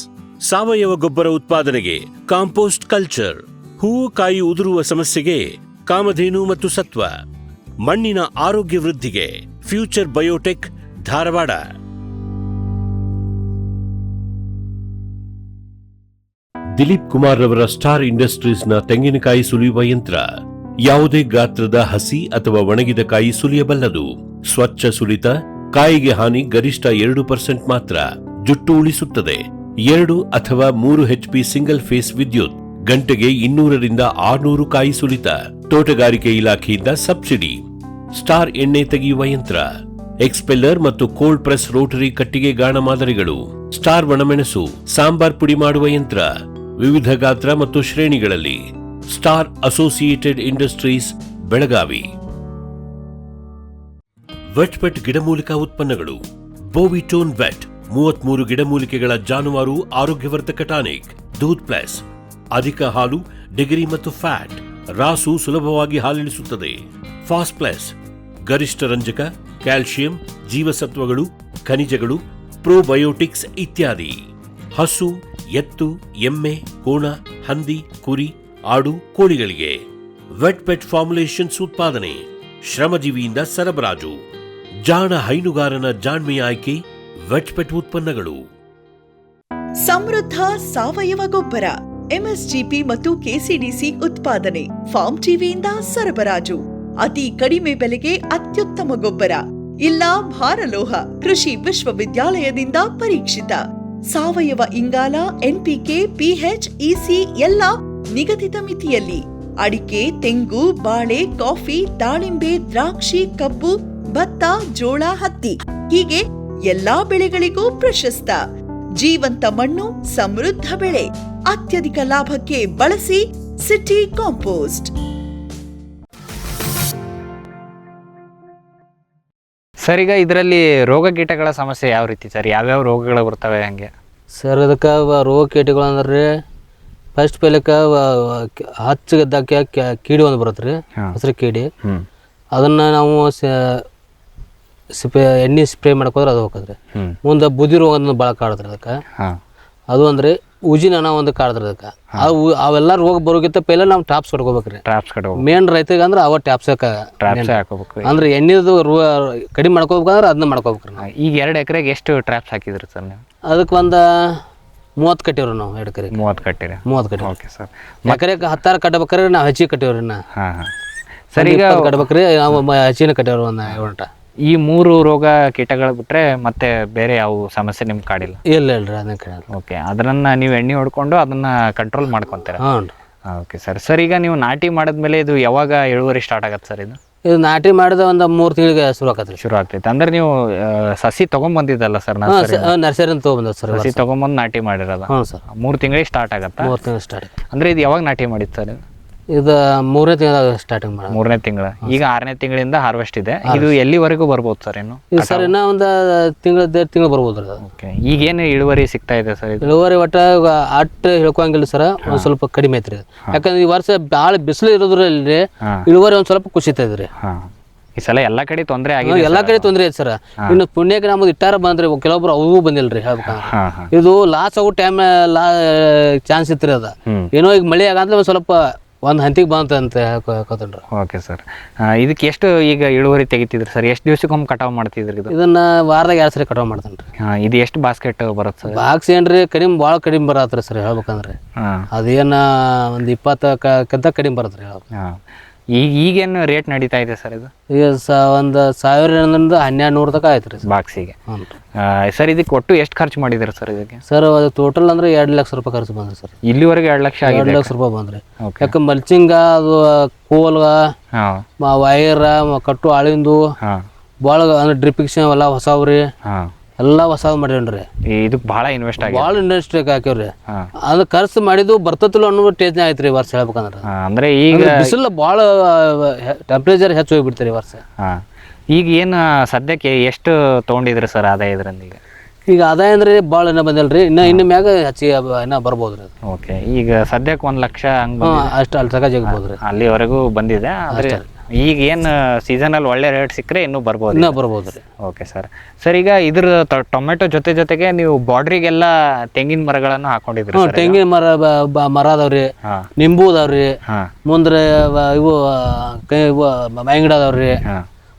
ಸಾವಯವ ಗೊಬ್ಬರ ಉತ್ಪಾದನೆಗೆ ಕಾಂಪೋಸ್ಟ್ ಕಲ್ಚರ್. ಹೂವು ಕಾಯಿ ಉದುರುವ ಸಮಸ್ಯೆಗೆ ಕಾಮಧೇನು ಮತ್ತು ಸತ್ವ. ಮಣ್ಣಿನ ಆರೋಗ್ಯ ವೃದ್ಧಿಗೆ ಫ್ಯೂಚರ್ ಬಯೋಟೆಕ್, ಧಾರವಾಡ. ದಿಲೀಪ್ ಕುಮಾರ್ ರವರ ಸ್ಟಾರ್ ಇಂಡಸ್ಟ್ರೀಸ್ನ ತೆಂಗಿನಕಾಯಿ ಸುಲಿಯುವ ಯಂತ್ರ ಯಾವುದೇ ಗಾತ್ರದ ಹಸಿ ಅಥವಾ ಒಣಗಿದ ಕಾಯಿ ಸುಲಿಯಬಲ್ಲದು. ಸ್ವಚ್ಛ ಸುಲಿತ, ಕಾಯಿಗೆ ಹಾನಿ ಗರಿಷ್ಠ 2% ಮಾತ್ರ. ಜುಟ್ಟು ಉಳಿಸುತ್ತದೆ. 2 ಅಥವಾ 3 HP ಸಿಂಗಲ್ ಫೇಸ್ ವಿದ್ಯುತ್. ಗಂಟೆಗೆ 200 ರಿಂದ 600 ಕಾಯಿ ಸುಲಿತ. ತೋಟಗಾರಿಕೆ ಇಲಾಖೆಯಿಂದ ಸಬ್ಸಿಡಿ. ಸ್ಟಾರ್ ಎಣ್ಣೆ ತೆಗೆಯುವ ಯಂತ್ರ, ಎಕ್ಸ್ಪೆಲ್ಲರ್ ಮತ್ತು ಕೋಲ್ಡ್ ಪ್ರೆಸ್ ರೋಟರಿ ಕಟ್ಟಿಗೆ ಗಾಣ ಮಾದರಿಗಳು. ಸ್ಟಾರ್ ಒಣಮೆಣಸು, ಸಾಂಬಾರ್ ಪುಡಿ ಮಾಡುವ ಯಂತ್ರ, ವಿವಿಧ ಗಾತ್ರ ಮತ್ತು ಶ್ರೇಣಿಗಳಲ್ಲಿ. Star associated industries, Belagavi. ವೆಟ್ಪೆಟ್ ಗಿಡಮೂಲಿಕಾ ಉತ್ಪನ್ನಗಳು. ಬೋವಿಟೋನ್ ವೆಟ್ 33 ಗಿಡಮೂಲಿಕೆಗಳ ಜಾನುವಾರು ಆರೋಗ್ಯವರ್ಧಕ ಟಾನಿಕ್. ದೂದ್ ಪ್ಲಸ್, ಅಧಿಕ ಹಾಲು, ಡಿಗ್ರಿ ಮತ್ತು ಫ್ಯಾಟ್. ರಾಸು ಸುಲಭವಾಗಿ ಹಾಲಿಳಿಸುತ್ತದೆ. ಫಾಸ್ಟ್ ಪ್ಲಸ್, ಗರಿಷ್ಠ ರಂಜಕ, ಕ್ಯಾಲ್ಸಿಯಂ, ಜೀವಸತ್ವಗಳು, ಖನಿಜಗಳು, ಪ್ರೋಬಯೋಟಿಕ್ಸ್ ಇತ್ಯಾದಿ. ಹಸು, ಎತ್ತು, ಎಮ್ಮೆ, ಕೋಣ, ಹಂದಿ, ಕುರಿ, ಆಡು, ಕೋಳಿಗಳಿಗೆ. ವೆಟ್ ಪೆಟ್ ಫಾರ್ಮುಲೇಷನ್ಸ್ ಉತ್ಪಾದನೆ, ಶ್ರಮಜೀವಿಯಿಂದ ಸರಬರಾಜು. ಜಾಣ ಹೈನುಗಾರನ ಜಾಣ್ಮೆಯ ಆಯ್ಕೆ ವೆಟ್ ಪೆಟ್ ಉತ್ಪನ್ನಗಳು. ಸಮೃದ್ಧ ಸಾವಯವ ಗೊಬ್ಬರ, ಎಂಎಸ್ಜಿಪಿ ಮತ್ತು ಕೆಸಿಡಿಸಿ ಉತ್ಪಾದನೆ, ಫಾರ್ಮ್ ಟಿವಿಯಿಂದ ಸರಬರಾಜು. ಅತಿ ಕಡಿಮೆ ಬೆಲೆಗೆ ಅತ್ಯುತ್ತಮ ಗೊಬ್ಬರ. ಇಲ್ಲ ಭಾರಲೋಹ, ಕೃಷಿ ವಿಶ್ವವಿದ್ಯಾಲಯದಿಂದ ಪರೀಕ್ಷಿತ. ಸಾವಯವ ಇಂಗಾಲ, ಎನ್ಪಿಕೆ, ಪಿಎಚ್, ಇಸಿ ಎಲ್ಲ ನಿಗದಿತ ಮಿತಿಯಲ್ಲಿ. ಅಡಿಕೆ, ತೆಂಗು, ಬಾಳೆ, ಕಾಫಿ, ದಾಳಿಂಬೆ, ದ್ರಾಕ್ಷಿ, ಕಬ್ಬು, ಭತ್ತ, ಜೋಳ, ಹತ್ತಿ ಹೀಗೆ ಎಲ್ಲಾ ಬೆಳೆಗಳಿಗೂ ಪ್ರಶಸ್ತ. ಜೀವಂತ ಮಣ್ಣು, ಸಮೃದ್ಧ ಬೆಳೆ. ಅತ್ಯಧಿಕ ಲಾಭಕ್ಕೆ ಬಳಸಿ ಸಿಟಿ ಕಾಂಪೋಸ್ಟ್. ಸರ್, ಈಗ ಇದರಲ್ಲಿ ರೋಗ ಕೀಟಗಳ ಸಮಸ್ಯೆ ಯಾವ ರೀತಿ ಸರ್? ಯಾವ್ಯಾವ ರೋಗಗಳು ಬರ್ತವೆ ಹಂಗೆ? ಸರ್ ಅದಕ್ಕೆ ರೋಗ ಕೀಟಗಳು ಅಂದ್ರೆ ಫಸ್ಟ್ ಪೈಲಕ್ಕೆ ಹಚ್ಚಗದ್ದಕ್ಕೆ ಕೀಡಿ ಒಂದು ಬರುತ್ತೆ ರೀ, ಹಸಿರು ಕೀಡಿ. ಅದನ್ನು ನಾವು ಎಣ್ಣೆ ಸ್ಪ್ರೇ ಮಾಡ್ಕೋದ್ರೆ ಅದು ಹೋಗ್ತದ್ರಿ. ಮುಂದೆ ಬುದಿ ರೋಗ ಭಾಳ ಕಾಡ್ತಾರೆ ಅದಕ್ಕೆ. ಅದು ಅಂದ್ರೆ ಉಜಿನ ಒಂದು ಕಾಡ್ತಾರೆ ಅದಕ್ಕೆ. ಅವೆಲ್ಲ ರೋಗ ಬರೋಕ್ಕಿಂತ ಪೈಲ ನಾವು ಟಾಪ್ಸ್ ಕಟ್ಕೋಬೇಕ್ರಿ. ಮೇನ್ ರೈತರಿಗೆ ಅಂದ್ರೆ ಅವ ಟ್ಯಾಪ್ಸ್ ಹಾಕೋಬೇಕು. ಅಂದ್ರೆ ಎಣ್ಣೆದು ಕಡಿಮೆ ಮಾಡ್ಕೋಬೇಕಂದ್ರೆ ಅದನ್ನ ಮಾಡ್ಕೋಬೇಕ್ರಿ. ಈಗ 2 ಎಕರೆಗೆ ಎಷ್ಟು ಟ್ರಾಪ್ಸ್ ಹಾಕಿದ್ರಿ ಸರ್ ನೀವು? ಅದಕ್ಕೆ ಒಂದು 30 ಕಟ್ಟಿವ್ರಿ ನಾವು. 2 ಎಕರೆ 30 ಕಟ್ಟಿರಿ. 30 ಕಟ್ಟಿ. Okay sir. ಎಕರೆಗೆ 10 ಕಟ್ಟಬೇಕಾದ್ರೆ ನಾವು ಹೆಚ್ಚಿಗೆ ಕಟ್ಟಿವ್ರಿ. ಸರ್, ಈಗ ಕಟ್ಬೇಕ್ರಿ, ನಾವು ಹೆಚ್ಚಿನ ಕಟ್ಟಿವ್ರಿ ಒಂದು 7 ಈ 3 ರೋಗ ಕೀಟಗಳು ಬಿಟ್ರೆ ಮತ್ತೆ ಬೇರೆ ಯಾವ ಸಮಸ್ಯೆ ನಿಮ್ಗೆ ಕಾಡಿಲ್ಲ? ಇಲ್ರಿ, ಅದನ್ನ ಕಾಡಿಲ್ಲ. ಓಕೆ, ಅದನ್ನ ನೀವು ಎಣ್ಣೆ ಹೊಡ್ಕೊಂಡು ಅದನ್ನ ಕಂಟ್ರೋಲ್ ಮಾಡ್ಕೊಂತೀರ? Okay sir. ಸರ್, ಈಗ ನೀವು ನಾಟಿ ಮಾಡಿದ್ಮೇಲೆ ಇದು ಯಾವಾಗ ಇಳುವರಿ ಸ್ಟಾರ್ಟ್ ಆಗತ್ತೆ ಸರ್? ಇದು ನಾಟಿ ಮಾಡಿದ ಒಂದು 3 ತಿಂಗಳಿಗೆ ಶುರು ಆಗ್ತೈತೆ. ಅಂದ್ರೆ ನೀವು ಸಸಿ ತಗೊಂಡ್ಬಂದಿದ್ದಲ್ಲ ಸರ್? ನರ್ಸರಿ ತಗೊಂಡ್ಬಂದ ಸರ್. ಸಸಿ ತಗೊಂಡ್ಬಂದು ನಾಟಿ ಮಾಡಿರೋದ? ಹ್ಞೂ ಸರ್. 3 ತಿಂಗಳಿಗೆ ಸ್ಟಾರ್ಟ್ ಆಗತ್ತಾ? 3 ತಿಂಗಳು ಸ್ಟಾರ್ಟ್. ಅಂದ್ರೆ ಇದು ಯಾವಾಗ ನಾಟಿ ಮಾಡಿದ್ದು ಸರ್? ಇದು 3ನೇ ತಿಂಗಳ ಸ್ಟಾರ್ಟಿಂಗ್ ಮಾಡಿ. 3ನೇ ತಿಂಗಳ. ಈಗ 6ನೇ ತಿಂಗಳಿಂದ ಹಾರ್ವೆಸ್ಟ್ ಇದೆ. ಇದು ಎಲ್ಲಿವರೆಗೂ ಬರ್ಬೋದು ಸರ್? ಇನ್ನು ಸರ್ ಇನ್ನೂ ಒಂದು ತಿಂಗಳು ಬರ್ಬೋದು ರೀ. ಓಕೆ, ಈಗೇನು ಇಳುವರಿ ಸಿಗ್ತಾ ಇದೆ ಸರ್? ಇಳುವರಿ ಒಟ್ಟ ಅಟ್ಟು ಹೇಳ್ಕೊಂಗಿಲ್ಲ ಸರ್, ಒಂದು ಸ್ವಲ್ಪ ಕಡಿಮೆ ಐತ್ರಿ. ಯಾಕಂದ್ರೆ ಈ ವರ್ಷ ಭಾಳ ಬಿಸಿಲು ಇರೋದ್ರಲ್ಲಿ ಇಳುವರಿ ಒಂದು ಸ್ವಲ್ಪ ಕುಸಿತಾ ಇದ್ರಿ. ಈ ಸಲ ಎಲ್ಲಾ ಕಡೆ ತೊಂದರೆ ಆಗಿದೆ. ಎಲ್ಲಾ ಕಡೆ ತೊಂದರೆ ಐತೆ ಸರ್. ಇನ್ನು ಪುಣ್ಯಕ್ಕೆ ನಮ್ಮದು ಇಟ್ಟಾರ ಬಂದ್ರಿ, ಕೆಲವೊಬ್ರು ಅವು ಬಂದಿಲ್ರಿ. ಹೇಳ್ಬೇಕಂದ್ರೆ ಇದು ಲಾಸ್ ಆಗೋ ಟೈಮ್ ಚಾನ್ಸ್ ಇತ್ರಿ. ಅದ ಏನೋ ಈಗ ಮಳೆ ಆಗಂದ್ರೆ ಒಂದು ಸ್ವಲ್ಪ ಒಂದು ಹಂತಿಗೆ ಬಂತ ಅಂತ ಹೇಳ್ಕೊತನ್ರಿ. Okay sir. ಇದಕ್ಕೆ ಎಷ್ಟು ಈಗ ಇಳುವರಿ ತೆಗಿತಿದ್ರಿ ಸರ್? ಎಷ್ಟು ದಿವಸಕ್ಕೊಮ್ಮೆ ಕಟಾವು ಮಾಡ್ತಿದ್ರಿ ಇದು? ಇದನ್ನ ವಾರದಾಗ 2 ಸರಿ ಕಟಾವು ಮಾಡ್ತೇನೆ ರೀ. ಇದು ಎಷ್ಟು ಬಾಸ್ಕೆಟ್ ಬರುತ್ತೆ ಸರ್? ಬಾಕ್ಸ್ ಏನ್ರಿ ಕಡಿಮೆ, ಭಾಳ ಕಡಿಮೆ ಬರತ್ರಿ ಸರ್ ಹೇಳ್ಬೇಕಂದ್ರೆ. ಅದೇನ ಒಂದು 20 ಕಡಿಮೆ ಬರತ್ರಿ. ಈಗೇನು ರೇಟ್ ನಡೀತಾ ಇದೆ ಸರ್ ಇದು? ಈಗ ಒಂದು 1000-1200 ತನಕ ಆಯ್ತು ರೀ ಬಾಕ್ಸಿಗೆ. ಸರ್, ಇದಕ್ಕೆ ಒಟ್ಟು ಎಷ್ಟು ಖರ್ಚು ಮಾಡಿದ್ರಿ ಸರ್ ಇದಕ್ಕೆ? ಸರ್ ಅದು ಟೋಟಲ್ ಅಂದ್ರೆ 2 ಲಕ್ಷ ರೂಪಾಯಿ ಖರ್ಚು ಬಂದ್ರಿ ಸರ್. ಇಲ್ಲಿವರೆಗೆ 2 ಲಕ್ಷ ಆಗಿದೆ? 2 ಲಕ್ಷ ರೂಪಾಯಿ ಬಂದ್ರಿ. ಯಾಕೆ ಮಲ್ಚಿಂಗ, ಅದು ಕೋಲ್ಗ, ವೈರ್, ಕಟ್ಟು ಆಳಿಂದು ಭಾಳ ಅಂದ್ರೆ ಡ್ರಿಪಿಕ್ಷನ್ ಎಲ್ಲ ಹೊಸವ್ರಿ, ಎಲ್ಲ ಹೊಸ ಮಾಡ್ಯಾನ್ರಿ. ಇದಕ್ಕೆ ಭಾಳ ಇನ್ವೆಸ್ಟ್ ಆಗಿ ಭಾಳ ಇನ್ವೆಸ್ಟ್ ಹಾಕ್ಯವ್ರಿ. ಅದು ಖರ್ಚು ಮಾಡಿದ್ದು ಬರ್ತತಿಲ್ಲ ಅನ್ನೋ ಟೇಜ್ನ ಆಯ್ತು ರೀ ವರ್ಷ ಹೇಳ್ಬೇಕಂದ್ರೆ. ಅಂದ್ರೆ ಈಗ ಬಿಸಿಲು ಭಾಳ ಟೆಂಪ್ರೇಚರ್ ಹೆಚ್ಚು ಹೋಗ್ಬಿಡ್ತೀರಿ ವರ್ಷ. ಈಗ ಏನು ಸದ್ಯಕ್ಕೆ ಎಷ್ಟು ತೊಗೊಂಡಿದ್ರಿ ಸರ್ ಆದಾಯ ಇದರಿಂದ? ಈಗ ಆದಾಯ ಅಂದ್ರೆ ಭಾಳ ಏನೋ ಬಂದಿಲ್ರಿ. ಇನ್ನು ಮ್ಯಾಗ ಹೆಚ್ಚಿಗೆ ಏನೋ ಬರ್ಬೋದ್ರಿ. ಓಕೆ, ಈಗ ಸದ್ಯಕ್ಕೆ 1 ಲಕ್ಷ ಹಂಗೆ ಅಷ್ಟು ಅಲ್ಲಿ ತನಕ ಜಗಬೋದ್ರಿ. ಅಲ್ಲಿವರೆಗೂ ಬಂದಿದೆ. ಆದರೆ ಈಗ ಏನು ಸೀಸನಲ್ಲಿ ಒಳ್ಳೆ ರೇಟ್ ಸಿಕ್ಕರೆ ಇನ್ನೂ ಬರ್ಬೋದು ರೀ. Okay sir. ಸರ್, ಈಗ ಇದ್ರ ಟೊಮೆಟೊ ಜೊತೆಗೆ ನೀವು ಬಾರ್ಡ್ರಿಗೆಲ್ಲ ತೆಂಗಿನ ಮರಗಳನ್ನು ಹಾಕೊಂಡಿದ್ರಿ? ತೆಂಗಿನ ಮರ ಅದಾವ್ರಿ, ನಿಂಬು ಅದಾವ್ರಿ, ಮುಂದ್ರೆ ಇವು ಮಾವಿನ ಗಿಡ ಅದಾವ್ರಿ,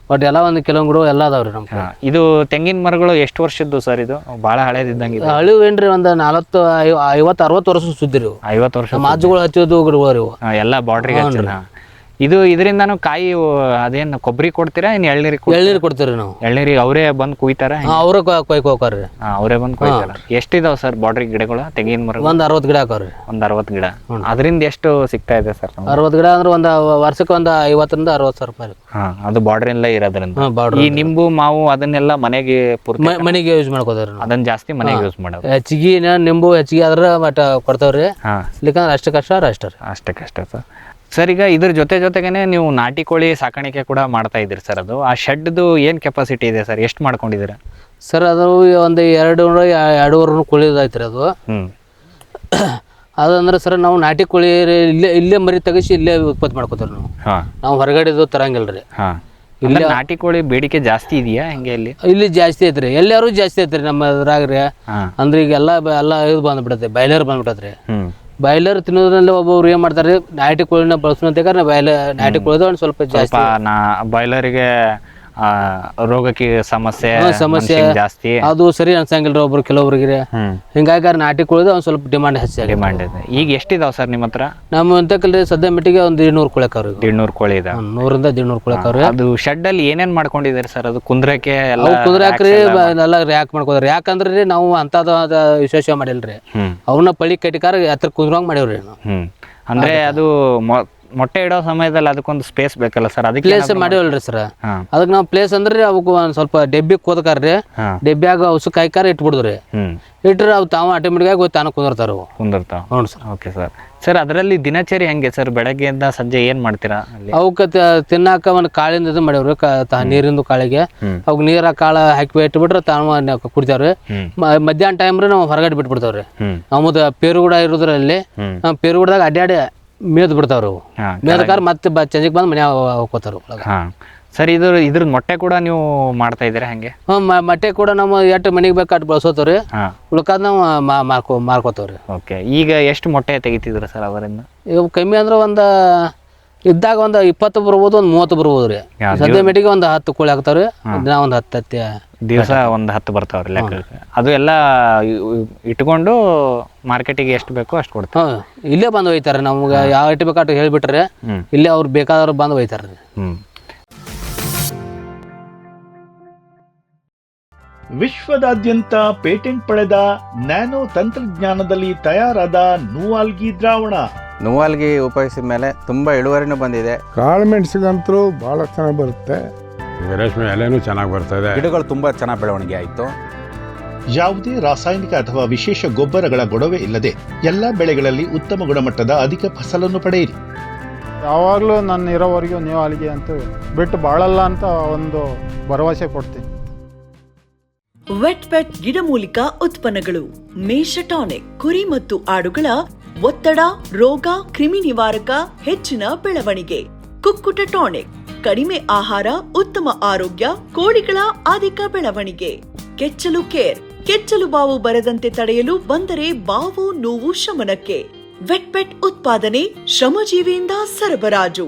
ಬಟ್ ಎಲ್ಲ ಒಂದು ಕೆಲವೊಂದು ಗಿಡ ಎಲ್ಲ ಅದಾವ್ರಿ ನಮ್ಮ ಕಡೆ. ಇದು ತೆಂಗಿನ ಮರಗಳು ಎಷ್ಟು ವರ್ಷದ್ದು ಸರ್? ಇದು ಭಾಳ ಹಳೇದಿದ್ದಂಗೆ ಇದೆ. ಹಳಿವು ಏನ್ರಿ ಒಂದು 40-50-60 ವರ್ಷ ಸುದ್ದಿರಿ ಇವು. 50 ವರ್ಷ ನಮ್ಮ ಅಜ್ಜಗಳು ಹಚ್ಚಿದ್ದು ಗಿಡಗಳು ಇವು. ಎಲ್ಲ ಬಾರ್ಡ್ರಿಗೆ ಇದು ಇದರಿಂದಾನು ಕಾಯಿ ಅದೇನು ಕೊಬ್ಬರಿ ಕೊಡ್ತೀರಾ ಏನು ಎಳ್ನೀರು ಕೊಡ್ತೀರಿ ನಾವು. ಎಳ್ನೀರಿಗೆ ಅವರೇ ಬಂದು ಕುಯ್ತಾರ? ಅವ್ರ ಕೊಯ್ಕ ಹೋಗ್ರಿ. ಅವರೇ ಬಂದು ಕುಯ್ತಾರ. ಎಷ್ಟಿದಾವ್ ಸರ್ ಬಾರ್ಡ್ರಿ ಗಿಡಗಳು ತೆಂಗಿನ ಮರ? ಒಂದು 60 ಗಿಡ ಹಾಕವ್ರಿ. ಒಂದು 60 ಗಿಡ. ಅದರಿಂದ ಎಷ್ಟು ಸಿಗ್ತಾ ಇದೆ ಸರ್? 60 ಗಿಡ ಅಂದ್ರೆ ಒಂದು ವರ್ಷಕ್ಕೆ ಒಂದು 50,000-60,000 ರೂಪಾಯಿ. ಅದು ಬಾರ್ಡ್ರಲ್ಲೇ ಇರೋದ್ರಿಂದ. ಈ ನಿಂಬು ಮಾವು ಅದನ್ನೆಲ್ಲ ಮನೆಗೆ ಮನೆಗೆ ಯೂಸ್ ಮಾಡ್ಕೋತಾರ. ಅದನ್ನ ಜಾಸ್ತಿ ಮನೆಗೆ ಯೂಸ್ ಮಾಡೋದು. ಹೆಚ್ಚಿಗೆ ನಿಂಬು ಹೆಚ್ಚಿಗೆ ಆದ್ರೆ ಮಟ್ಟ ಕೊಡ್ತಾವ್ರಿ. ಇಲ್ಲಿಕಂದ್ರೆ ಅಷ್ಟಕ್ಕಷ್ಟ ಸರ್. ಸರ್ ಈಗ ಇದ್ರ ಜೊತೆಗೇನೆ ನೀವು ನಾಟಿ ಕೋಳಿ ಸಾಕಾಣಿಕೆ ಕೂಡ ಮಾಡ್ತಾ ಇದ್ದೀರಿ ಸರ್. ಅದು ಆ ಶೆಡ್ದು ಏನು ಕೆಪಾಸಿಟಿ ಇದೆ ಸರ್? ಎಷ್ಟು ಮಾಡ್ಕೊಂಡಿದ್ದೀರಾ ಸರ್? ಅದು ಒಂದು 2-2.5 ಕೋಳಿ ಐತ್ರಿ ಅದು. ಅದಂದ್ರೆ ಸರ್ ನಾವು ನಾಟಿ ಕೋಳಿ ಇಲ್ಲೇ ಮರಿ ತೆಗಿಸಿ ಇಲ್ಲೇ ಉತ್ಪತ್ತಿ ಮಾಡ್ಕೋತೀವಿ ನಾವು ಹೊರಗಡೆದು ತರಂಗಿಲ್ರಿ. ಇಲ್ಲಿ ನಾಟಿ ಕೋಳಿ ಬೇಡಿಕೆ ಜಾಸ್ತಿ ಇದೆಯಾ ಹೆಂಗೆ? ಇಲ್ಲಿ ಜಾಸ್ತಿ ಐತ್ರಿ, ಎಲ್ಲಾರು ಜಾಸ್ತಿ ಐತ್ರಿ ನಮ್ಮ ಇದ್ರಾಗ್ರಿ. ಅಂದ್ರೆ ಈಗ ಎಲ್ಲ ಇದು ಬಂದ್ಬಿಡತ್ತೆ, ಬಾಯ್ಲರ್ ಬಂದ್ಬಿಟ್ಟತ್ರಿ. ಬಾಯ್ಲರ್ ತಿನ್ನೋದ್ರಲ್ಲಿ ಒಬ್ಬೊಬ್ರು ಏನ್ ಮಾಡ್ತಾರೆ, ನಾಟಿ ಕೋಳಿನ ಬಳಸೋಂತ ನಾಟಿ ಕೋಳಿದ ಒಂದು ಸ್ವಲ್ಪ ಜಾಸ್ತಿ. ಬಾಯ್ಲರಿಗೆ ರೋಗಕ್ಕೆ ಸಮಸ್ಯೆ ಜಾಸ್ತಿ, ಅದು ಸರಿ ಅನ್ಸಂಗಿಲ್ರಿ ಒಬ್ರು ಕೆಲವೊಬ್ರಿಗೆ. ಹಿಂಗಾಗಿ ನಾಟಿ ಕೋಳಿದ ಒಂದ್ ಸ್ವಲ್ಪ ಡಿಮಾಂಡ್ ಹೆಚ್ಚಾಗಿ ಡಿಮಾಂಡ್ ಇದೆ. ಈಗ ಎಷ್ಟಿದಾವ್ ಸರ್ ನಿಮ್ಮ ಹತ್ರ? ನಮ್ಮ ಅಂತಕಲ್ರಿ ಸದ್ಯ ಮಿಟ್ಟಿಗೆ ಒಂದು 200 ಕೋಳಿ ಅಕ್ಕವ್ರಿ. 200 ಕೋಳಿ ಇದೆ. 100-150 ಕೋಳಿ ಅಕ್ಕವ್ರಿ. ಅದು ಶೆಡ್ ಅಲ್ಲಿ ಏನೇನ್ ಮಾಡ್ಕೊಂಡಿದ್ದಾರೆ ಸರ್? ಅದು ಕುಂದ್ರಕ್ಕೆ ಕುಂದ್ರಾಕ್ರಿ ಎಲ್ಲ ರ್ಯಾಕ್ ಮಾಡ್ಕೋದ್ರಿ. ಯಾಕಂದ್ರಿ ನಾವು ಅಂತದ ವಿಶೇಷ ಮಾಡಿಲ್ರಿ, ಅವ್ನ ಪಳಿ ಕಟ್ಟಿಕಾರ ಹತ್ರ ಕುಂದ್ರಂಗ್ ಮಾಡೇವ್ರಿ ನಾವು. ಅಂದ್ರೆ ಅದು ಮೊಟ್ಟೆ ಇಡೋ ಸಮಯದಲ್ಲಿ ಅದಕ್ಕೊಂದು ಸ್ಪೇಸ್ ಬೇಕಲ್ಲ ಸರ್? ಅದಕ್ಕೆ ಪ್ಲೇಸ್ ಮಾಡಿವಲ್ರಿ ಸರ್. ಅದಕ್ಕೆ ನಾವು ಪ್ಲೇಸ್ ಅಂದ್ರೆ ಅವಕ್ಕೆ ಒಂದ್ ಸ್ವಲ್ಪ ಡೆಬ್ಬಿ ಕೋದಕಾರ್ರಿ, ಡೆಬ್ಬಿಯಾಗ ಅವಸಕ್ ಹಾಕಾರ ಇಟ್ಬಿಡುದ್ರಿ. ಇಟ್ರೆ ಅವು ತಾವು ಆಟೋಮೆಟಿಕ್ ಆಗಿ ತಾನು ಕುಂದಿರ್ತಾರ. ಹ್ಞೂ ಸರ್. Okay sir. ಸರ್ ಅದರಲ್ಲಿ ದಿನಚರಿ ಹೆಂಗೆ ಸರ್? ಬೆಳಗ್ಗೆಯಿಂದ ಸಂಜೆ ಏನ್ ಮಾಡ್ತೀರಾ? ಅವಕ್ಕೆ ತಿನ್ನಾಕ ಒಂದು ಕಾಳಿಂದ ಇದು ಮಾಡೇವ್ರಿ, ನೀರಿಂದು ಕಾಳಿಗೆ ಅವ್ಕ ನೀರ ಕಾಳ ಹಾಕಿ ಇಟ್ಬಿಟ್ರೆ ತಾವು ಕುಡಿತಾವ್ರಿ. ಮಧ್ಯಾಹ್ನ ಟೈಮ್ ರೀ ನಾವು ಹೊರಗಡೆ ಬಿಟ್ಬಿಡ್ತಾವ್ರಿ. ನಮ್ಮದು ಪೇರುಗುಡ ಇರೋದ್ರಲ್ಲಿ ಪೇರುಗುಡದಾಗ ಅಡ್ಡಾಡಿ ಮೇದ್ ಬಿಡ್ತಾವ್ರಿ. ಮೇದಕಾರ ಮತ್ತೆ ಚಂಜಿಗೆ ಬಂದು ಮನೆ ಹೋಗ್ಕೋತಾರ. ಸರ್ ಇದ್ರ ಮೊಟ್ಟೆ ಕೂಡ ನೀವು ಮಾಡ್ತಾ ಇದ್ದೀರಾ ಹೆಂಗೆ? ಮೊಟ್ಟೆ ಕೂಡ ನಮ್ಮ ಎಷ್ಟು ಮನೆಗೆ ಬೇಕು ಅಷ್ಟು ಬಳಸೋತವ್ರಿ, ಉಳ್ಕಾದ ನಾವು ಮಾರ್ಕೋತಾವ್ರಿ. ಓಕೆ. ಈಗ ಎಷ್ಟು ಮೊಟ್ಟೆ ತೆಗಿತಿದ್ರ ಸರ್ ಅವರಿಂದ? ಈಗ ಕಮ್ಮಿ ಅಂದ್ರೆ ಒಂದು ಇದ್ದಾಗ ಒಂದು 20 ಬರ್ಬೋದು, ಒಂದು 30 ಬರ್ಬೋದ್ರಿ. ಸದ್ಯ ಮೆಟ್ಟಿಗೆ ಒಂದು 10 ಕೋಳಿ ಹಾಕ್ತಾವ್ರಿ. ದಿನ ಒಂದು 10 ದಿವಸ ಒಂದು 10 ಬರ್ತಾವ್ರಿ ಲೆಕ್ಕ. ಅದು ಎಲ್ಲ ಇಟ್ಕೊಂಡು ಮಾರ್ಕೆಟಿಗೆ ಎಷ್ಟು ಬೇಕೋ ಅಷ್ಟು ಕೊಡ್ತಾರೆ. ಇಲ್ಲೇ ಬಂದು ಒಯ್ತಾರೆ. ನಮ್ಗೆ ಯಾವ ಐಟಿ ಬೇಕು ಅಷ್ಟು ಹೇಳ್ಬಿಟ್ರೆ ಇಲ್ಲೇ ಅವ್ರು ಬೇಕಾದವ್ರು ಬಂದು ಒಯ್ತಾರ್ರಿ. ವಿಶ್ವದಾದ್ಯಂತ ಪೇಟೆಂಟ್ ಪಡೆದ ನ್ಯಾನೋ ತಂತ್ರಜ್ಞಾನದಲ್ಲಿ ತಯಾರಾದ ನೂವಾಲ್ಗಿ ದ್ರಾವಣ. ನೂವಾಲ್ಗಿ ಉಪಯೋಗಿಸಿದ ಮೇಲೆ ತುಂಬಾ ಇಳುವರಿನೂ ಬಂದಿದೆ. ಕಾಳು ಮೆಣಸಿಗಂತೂ ಬಹಳ ಚೆನ್ನಾಗಿ ಬರುತ್ತೆ. ರೇಷ್ಮೆ ಎಲೆನೂ ಚೆನ್ನಾಗಿ ಬರ್ತದೆ. ಗಿಡಗಳು ತುಂಬಾ ಚೆನ್ನಾಗಿ ಬೆಳವಣಿಗೆ ಆಯಿತು. ಯಾವುದೇ ರಾಸಾಯನಿಕ ಅಥವಾ ವಿಶೇಷ ಗೊಬ್ಬರಗಳ ಗೊಡವೆ ಇಲ್ಲದೆ ಎಲ್ಲ ಬೆಳೆಗಳಲ್ಲಿ ಉತ್ತಮ ಗುಣಮಟ್ಟದ ಅಧಿಕ ಫಸಲನ್ನು ಪಡೆಯಿರಿ. ಯಾವಾಗಲೂ ನನ್ನ ಇರೋವರೆಗೂ ನೂವಾಲ್ಗಿ ಅಂತೂ ಬಿಟ್ಟು ಬಾಳಲ್ಲ ಅಂತ ಒಂದು ಭರವಸೆ ಕೊಡ್ತೀನಿ. ವೆಟ್ ಗಿಡಮೂಲಿಕ ಉತ್ಪನ್ನಗಳು. ಮೇಷ ಟಾನಿಕ್, ಕುರಿ ಮತ್ತು ಆಡುಗಳ ಒತ್ತಡ, ರೋಗ, ಕ್ರಿಮಿ ನಿವಾರಕ, ಹೆಚ್ಚಿನ ಬೆಳವಣಿಗೆ. ಕುಕ್ಕುಟ ಟಾನಿಕ್, ಕಡಿಮೆ ಆಹಾರ, ಉತ್ತಮ ಆರೋಗ್ಯ, ಕೋಳಿಗಳ ಅಧಿಕ ಬೆಳವಣಿಗೆ. ಕೆಚ್ಚಲು ಕೇರ್, ಕೆಚ್ಚಲು ಬಾವು ಬರದಂತೆ ತಡೆಯಲು, ಬಂದರೆ ಬಾವು ನೋವು ಶಮನಕ್ಕೆ. ವೆಟ್ ಉತ್ಪಾದನೆ, ಶ್ರಮಜೀವಿಯಿಂದ ಸರಬರಾಜು.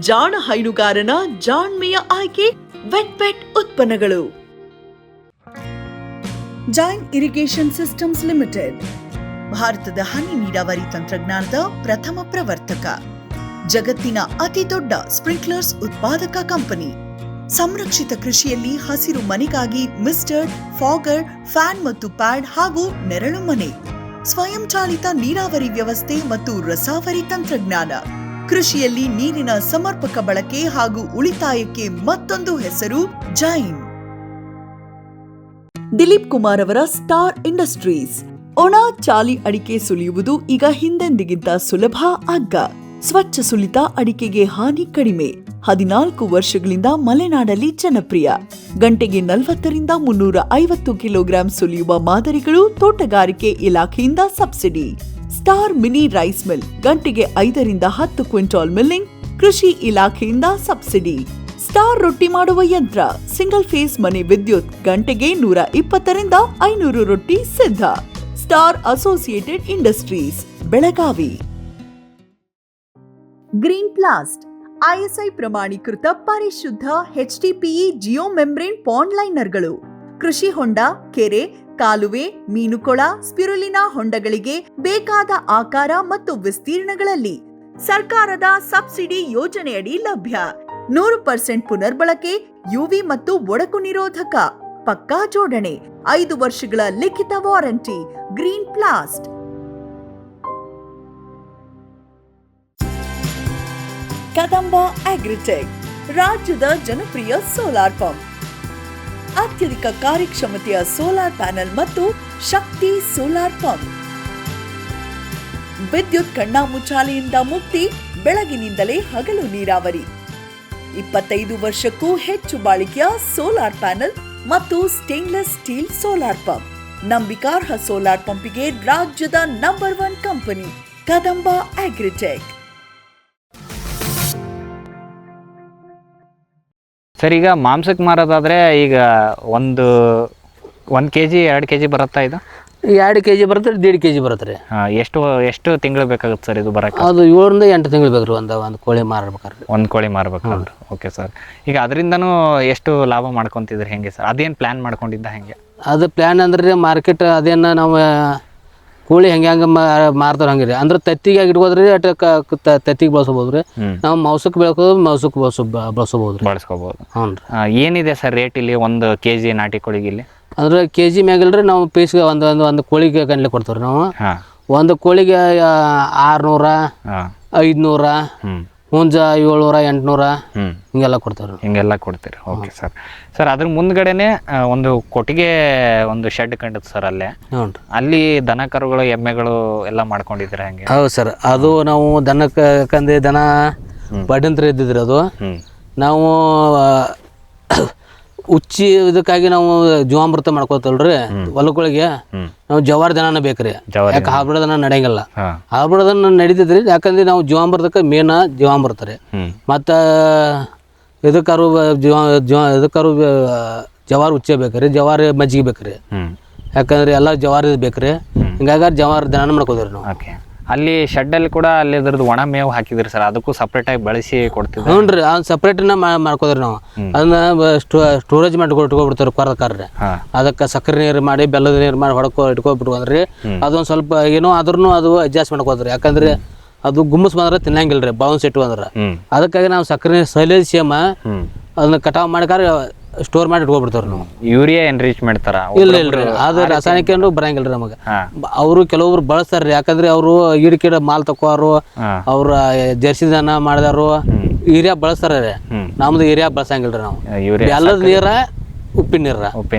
ಜಾಣ ಹೈನುಗಾರನ ಜಾಣ್ಮೆಯ ಆಯ್ಕೆ ವೆಟ್ ಉತ್ಪನ್ನಗಳು. ಜೈನ್ ಇರಿಗೇಷನ್ ಸಿಸ್ಟಮ್ಸ್ ಲಿಮಿಟೆಡ್ ಭಾರತದ ಹನಿ ನೀರಾವರಿ ತಂತ್ರಜ್ಞಾನದ ಪ್ರಥಮ ಪ್ರವರ್ತಕ, ಜಗತ್ತಿನ ಅತಿ ದೊಡ್ಡ ಸ್ಪ್ರಿಂಕ್ಲರ್ಸ್ ಉತ್ಪಾದಕ ಕಂಪನಿ. ಸಂರಕ್ಷಿತ ಕೃಷಿಯಲ್ಲಿ ಹಸಿರು ಮನೆಗಾಗಿ ಮಿಸ್ಟರ್, ಫಾಗರ್, ಫ್ಯಾನ್ ಮತ್ತು ಪ್ಯಾಡ್ ಹಾಗೂ ನೆರಳು ಮನೆ, ಸ್ವಯಂ ಚಾಲಿತ ನೀರಾವರಿ ವ್ಯವಸ್ಥೆ ಮತ್ತು ರಸಾವರಿ ತಂತ್ರಜ್ಞಾನ. ಕೃಷಿಯಲ್ಲಿ ನೀರಿನ ಸಮರ್ಪಕ ಬಳಕೆ ಹಾಗೂ ಉಳಿತಾಯಕ್ಕೆ ಮತ್ತೊಂದು ಹೆಸರು ಜೈನ್. ದಿಲೀಪ್ ಕುಮಾರ್ ಅವರ ಸ್ಟಾರ್ ಇಂಡಸ್ಟ್ರೀಸ್. ಒಣ ಚಾಲಿ ಅಡಿಕೆ ಸುಲಿಯುವುದು ಈಗ ಹಿಂದೆಂದಿಗಿಂತ ಸುಲಭ, ಅಗ್ಗ. ಸ್ವಚ್ಛ ಸುಲಿತ ಅಡಿಕೆಗೆ ಹಾನಿ ಕಡಿಮೆ. 14 ವರ್ಷಗಳಿಂದ ಮಲೆನಾಡಲ್ಲಿ ಜನಪ್ರಿಯ. ಗಂಟೆಗೆ 40ರಿಂದ 350 ಕಿಲೋಗ್ರಾಂ ಸುಲಿಯುವ ಮಾದರಿಗಳು ತೋಟಗಾರಿಕೆ ಇಲಾಖೆಯಿಂದ subsidy. Star mini rice mill, ಗಂಟೆಗೆ 5ರಿಂದ 10 ಕ್ವಿಂಟಾಲ್ ಮಿಲ್ಲಿಂಗ್, ಕೃಷಿ ಇಲಾಖೆಯಿಂದ ಸಬ್ಸಿಡಿ. ಸ್ಟಾರ್ ರೊಟ್ಟಿ ಮಾಡುವ ಯಂತ್ರ, ಸಿಂಗಲ್ ಫೇಸ್ ಮನೆ ವಿದ್ಯುತ್, ಗಂಟೆಗೆ 120ರಿಂದ 500 ರೊಟ್ಟಿ ಸಿದ್ಧ. Star associated industries, Belagavi. Green plast, ISI ಪ್ರಮಾಣೀಕೃತ ಪರಿಶುದ್ಧ HDPE ಜಿಯೋ ಮೆಂಬ್ರೇನ್ ಪಾಂಡ್ ಲೈನರ್ಗಳು, ಕೃಷಿ ಹೊಂಡ, ಕೆರೆ, ಕಾಲುವೆ, ಮೀನುಕೊಳ, ಸ್ಪಿರುಲಿನಾ ಹೊಂಡಗಳಿಗೆ ಬೇಕಾದ ಆಕಾರ ಮತ್ತು ವಿಸ್ತೀರ್ಣಗಳಲ್ಲಿ ಸರ್ಕಾರದ ಸಬ್ಸಿಡಿ ಯೋಜನೆಯಡಿ ಲಭ್ಯ. 100% ಪುನರ್ಬಳಕೆ, ಯುವಿ ಮತ್ತು ಒಡಕು ನಿರೋಧಕ, ಪಕ್ಕಾ ಜೋಡಣೆ, 5 ವರ್ಷಗಳ ಲಿಖಿತ ವಾರಂಟಿ. ಗ್ರೀನ್ ಪ್ಲಾಸ್ಟ್. ಕದಂಬ ಅಗ್ರಿಟೆಕ್ ರಾಜ್ಯದ ಜನಪ್ರಿಯ ಸೋಲಾರ್ ಪಂಪ್. ಅತ್ಯಧಿಕ ಕಾರ್ಯಕ್ಷಮತೆಯ ಸೋಲಾರ್ ಪ್ಯಾನೆಲ್ ಮತ್ತು ಶಕ್ತಿ ಸೋಲಾರ್ ಪಂಪ್. ವಿದ್ಯುತ್ ಕಣ್ಣಾಮುಚ್ಚಾಲೆಯಿಂದ ಮುಕ್ತಿ, ಬೆಳಗಿನಿಂದಲೇ ಹಗಲು ನೀರಾವರಿ. 25 ವರ್ಷಕ್ಕೂ ಹೆಚ್ಚು ಬಾಳಿಕೆಯ ಸೋಲಾರ್ ಪ್ಯಾನೆಲ್ ಮತ್ತು ಸ್ಟೇನ್ಲೆಸ್ ಸ್ಟೀಲ್ ಸೋಲಾರ್ ಪಂಪ್. ನಂಬಿಕಾರ್ಹ ಸೋಲಾರ್ ಪಂಪಿಗೆ ರಾಜ್ಯದ number 1 company Kadamba agritech. Sir, ಈಗ ಮಾಂಸಕ್ಕೆ ಮಾರೋದಾದರೆ ಈಗ ಒಂದು kg 2 kg ಬರುತ್ತಾ ಇದು? 2 kg ಬರುತ್ತೆ, 1.5 kg ಬರುತ್ತೆ ರೀ. ಎಷ್ಟು ತಿಂಗಳು ಬೇಕಾಗುತ್ತೆ ಸರ್ ಇದು ಬರೋಕ್ಕೆ? ಅದು 7 ರಿಂದ 8 ತಿಂಗಳು ಬೇಕು ರೀ ಒಂದು ಕೋಳಿ ಮಾರ್ಬೇಕಾದ್ರೆ. ಒಂದು ಕೋಳಿ ಮಾರ್ಬೇಕಾದ್ರೆ. Okay sir. ಈಗ ಅದರಿಂದನೂ ಎಷ್ಟು ಲಾಭ ಮಾಡ್ಕೊತಿದ್ರಿ ಹೆಂಗೆ ಸರ್? ಅದೇನು ಪ್ಲ್ಯಾನ್ ಮಾಡ್ಕೊಂಡಿದ್ದ ಹೆಂಗೆ? ಅದು ಪ್ಲ್ಯಾನ್ ಅಂದ್ರೆ ಮಾರ್ಕೆಟ್ ಅದೇನು ನಾವು ಕೋಳಿ ಹೆಂಗೆ ಮಾರ್ತಾರೆ ಹಂಗೆ ರೀ. ಅಂದ್ರೆ ತತ್ತಿಗೆ ಇಟ್ಕೋದ್ರಿ ತತ್ತಿಗೆ ಬಳಸ್ಬೋದು ರೀ. ನಾವು ಮಾಂಸಕ್ಕೆ ಬೆಳ್ಕೋದು ಮಾಂಸಕ್ಕೆ ಬಳಸ್ಬೋದು ರೀ, ಬಳಸ್ಕೋಬೋದು. ಹ್ಞೂ ರೀ. ಏನಿದೆ ಸರ್ ರೇಟ್ ಇಲ್ಲಿ ಒಂದು kg ನಾಟಿ ಕೋಳಿಗೆ ಇಲ್ಲಿ? ಅಂದ್ರೆ kg ಮ್ಯಾಗಿಲ್ರಿ ನಾವು ಪೀಸ್ಗೆ ಒಂದು ಕೋಳಿಗೆ ಗಂಟ್ಲೆ ಕೊಡ್ತೀವಿ ರೀ ನಾವು. ಒಂದು ಕೋಳಿಗೆ 600, 500, ಹುಂಜ 700, 800 ಹಿಂಗೆಲ್ಲ ಕೊಡ್ತಾರೆ. ಹಿಂಗೆಲ್ಲ ಕೊಡ್ತೀರಿ. Okay sir. ಸರ್, ಅದ್ರ ಮುಂದ್ಗಡೆನೆ ಒಂದು ಕೊಟ್ಟಿಗೆ ಒಂದು ಶೆಡ್ ಕಂಡಿತ್ತು ಸರ್ ಅಲ್ಲೇ. ಹ್ಞೂ. ಅಲ್ಲಿ ದನ ಕರುಗಳು ಎಮ್ಮೆಗಳು ಎಲ್ಲ ಮಾಡ್ಕೊಂಡಿದ್ರೆ ಹಂಗೆ? ಹೌದು ಸರ್. ಅದು ನಾವು ದನಕ್ಕೆ ಯಾಕಂದ್ರೆ ದನ ಬಡ್ಡಂತ್ರ ಇದ್ದಿದ್ರಿ. ಅದು ನಾವು ಉಚ್ಚಿ ಇದಕ್ಕಾಗಿ ನಾವು ಜೀವಾಮೃತ ಮಾಡ್ಕೋತಲ್ರಿ ಹೊಲಗಳಿಗೆ. ನಾವು ಜವಾರಿ ದನ ಬೇಕ್ರಿ, ಯಾಕೆ ಹಾಬ್ಬಿಡ ದನ ನಡೆಯಂಗಿಲ್ಲ. ಹಾಬ್ಬಿಡ ದನ ನಡೀತೈತ್ರಿ, ಯಾಕಂದ್ರೆ ನಾವು ಜೀವಾಮೃತಕ್ಕೆ ಮೇನ ಜೀವಾಮೃತ ರೀ. ಮತ್ತು ಇದಕ್ಕಾರು ಜವಾರಿ ಉಚ್ಚೆ ಬೇಕ್ರಿ, ಜವಾರಿ ಮಜ್ಜಿಗೆ ಬೇಕ್ರಿ. ಯಾಕಂದ್ರೆ ಎಲ್ಲ ಜವಾರಿ ಬೇಕ್ರಿ. ಹಿಂಗಾಗಿ ಜವಾರಿ ದನ ಮಾಡ್ಕೋದ್ರಿ ನಾವು. ಅಲ್ಲಿ ಶೆಡ್ಡಲ್ಲಿ ಕೂಡ ಅಲ್ಲಿ ಅದ್ರದ್ದು ಒಣ ಮೇವು ಹಾಕಿದ್ರಿ ಸರ್, ಅದಕ್ಕೂ ಸಪ್ರೇಟಾಗಿ ಬಳಸಿ ಕೊಡ್ತಿದ್ವಿ? ಹ್ಞೂ ರೀ, ಅವ್ನು ಸಪ್ರೇಟನ್ನ ಮಾಡ್ಕೋದ್ರಿ ನಾವು. ಅದನ್ನ ಸ್ಟೋರೇಜ್ ಮಾಡಿ ಇಟ್ಕೊಬಿಡ್ತಾರೆ ಕೊರದಕ್ಕಾರ್ರಿ. ಅದಕ್ಕೆ ಸಕ್ಕರೆ ನೀರು ಮಾಡಿ ಬೆಲ್ಲದ ನೀರು ಮಾಡಿ ಇಟ್ಕೊಬಿಟ್ಟು ಅಂದ್ರಿ ಅದೊಂದು ಸ್ವಲ್ಪ ಏನೋ ಆದ್ರೂ ಅದು ಅಡ್ಜಸ್ಟ್ ಮಾಡ್ಕೋದ್ರಿ. ಯಾಕಂದ್ರೆ ಅದು ಗುಮ್ಮಸ್ ಬಂದ್ರೆ ತಿನ್ನಂಗಿಲ್ಲ ರೀ, ಬೌನ್ಸ್ ಇಟ್ಟು ಅಂದ್ರೆ. ಅದಕ್ಕಾಗಿ ನಾವು ಸಕ್ಕರೆ ನೀರು ಸೈಲೇಸಿಯಮ್ಮ ಅದನ್ನ ಕಟಾವು ಮಾಡ್ಕಾರ ಸ್ಟೋರ್ ಮಾಡಿ ಇಟ್ಕೊಬಿಡ್ತಾರ ನಾವು. ಯೂರಿಯಾ ಎನ್ರಿಚ್ಮೆಂಟ್ ತರ? ಇಲ್ರಿ, ಅದು ರಾಸಾಯನಿಕ ಬರಂಗಿಲ್ರಿ ನಮಗೆ. ಅವರು ಕೆಲವೊಬ್ರು ಬಳಸ್ತಾರ್ರಿ, ಯಾಕಂದ್ರೆ ಅವರು ಈಡ್ಕಿಡ ಮಾಲ್ ತಕೋರು, ಅವ್ರ ಜರ್ಸಿ ದನ ಮಾಡಿದಾರು ಯೂರಿಯಾ ಬಳಸ್ತಾರ. ನಮ್ದು ಯೂರಿಯಾ ಬಳಸಂಗಿಲ್ರಿ ನಾವು. ಬೆಲ್ಲದ ನೀರ, ಉಪ್ಪಿನ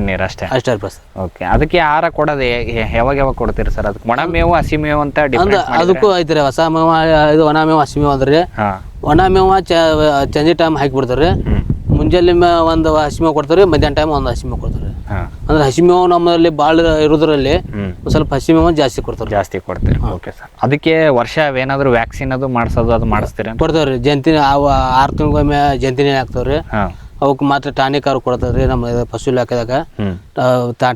ನೀರು ಅಷ್ಟೇ ಬಸ್. ಓಕೆ. ಅದಕ್ಕೆ ಆಹಾರ ಕೊಡೋದು ಯಾವಾಗ ಕೊಡ್ತೀರಿ ಸರ್? ಅದಕ್ಕೆ ಒಣ ಮೇವು ಹಸಿ ಮೇವು ಅಂತ ಅದಕ್ಕೂ ಐತ್ರಿ. ಹೊಸ ಮೇವ ಇದು ಒಣ ಮೇವು ಹಸಿ ಮೇವು ಅಂದ್ರಿ. ಒಣ ಮೇವ ಚಂಜಿ ಟೈಮ್ ಹಾಕಿ ಬಿಡ್ತಾರ್ರಿ. ಮುಂಜಾನೆ ಒಂದು ಹಸಿ ಮೇವು ಕೊಡ್ತಾರೆ, ಮಧ್ಯಾಹ್ನ ಟೈಮ್ ಒಂದು ಹಸಿ ಮೇವು ಕೊಡ್ತಾರೆ. ಅಂದ್ರೆ ಹಸಿ ಮೇವು ನಮ್ಮಲ್ಲಿ ಭಾಳ ಇರೋದ್ರಲ್ಲಿ ಸ್ವಲ್ಪ ಹಸಿ ಮೇವು ಜಾಸ್ತಿ ಕೊಡ್ತೀರಿ. Okay sir. ಅದಕ್ಕೆ ವರ್ಷ ಏನಾದ್ರು ವ್ಯಾಕ್ಸಿನ್ ಅದು ಮಾಡಿಸೋದು ಅದು ಮಾಡಿಸ್ತೀರಿ? ಕೊಡ್ತಾವ್ರಿ. ಜಂತಿನ 6 ತಿಂಗಳಿಗೊಮ್ಮೆ ಜಂತಿನೇ ಹಾಕ್ತಾವ್ರಿ. ಅವಕ್ಕೆ ಮಾತ್ರ ಟಾನಿಕಾರು ಕೊಡ್ತಾವ್ರಿ. ನಮ್ಮ ಪಶು ಇಲಾಖೆದಾಗ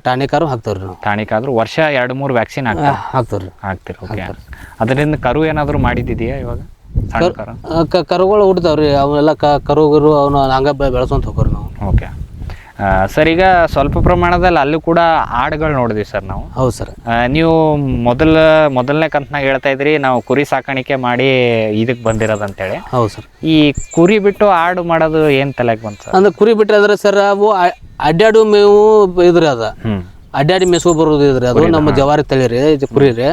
ಟಾನಿಕಾರು ಹಾಕ್ತಾವ್ರಿ ನಾವು. ಟಾನಿಕಾದ್ರು ವರ್ಷ 2-3 ವ್ಯಾಕ್ಸಿನ್ ಹಾಕ್ತೀರಿ? ಓಕೆ. ಅದರಿಂದ ಕರು ಏನಾದ್ರು ಮಾಡಿದ್ದಿದೆಯಾ ಇವಾಗ? ಕರುಗಳು ಹುಡ್ತಾವ್ರಿ, ಅವನ್ನೆಲ್ಲ ಕರುಗಳು ಅವನ್ನ ಹಂಗ ಬೆಳೆಸೋಂತ ಹೋಗ್ರಿ ನಾವು. Okay sir. ಈಗ ಸ್ವಲ್ಪ ಪ್ರಮಾಣದಲ್ಲಿ ಅಲ್ಲೂ ಕೂಡ ಆಡುಗಳು ನೋಡಿದ್ವಿ ಸರ್ ನಾವು. ಹೌದು ಸರ್. ನೀವು ಮೊದಲನೇ ಕಂತನಾಗ ಹೇಳ್ತಾ ಇದ್ರಿ ನಾವು ಕುರಿ ಸಾಕಾಣಿಕೆ ಮಾಡಿ ಇದಕ್ಕೆ ಬಂದಿರೋದಂತೇಳಿ. ಹೌದು ಸರ್. ಈ ಕುರಿ ಬಿಟ್ಟು ಆಡು ಮಾಡೋದು ಏನ್ ತಲೆಗೆ ಬಂತು? ಅಂದ್ರೆ ಕುರಿ ಬಿಟ್ಟರೆ ಅದ್ರ ಸರ್ ಅವು ಅಡ್ಡಾಡು ಮೇವು ಇದ್ರಿ. ಅದ ಅಡ್ಡಾಡಿ ಮೇಸು ಬರೋದು ಇದ್ರಿ. ಅದು ನಮ್ಮ ಜವಾರಿ ತಳಿ ರೀ, ಕುರಿ ರೀ.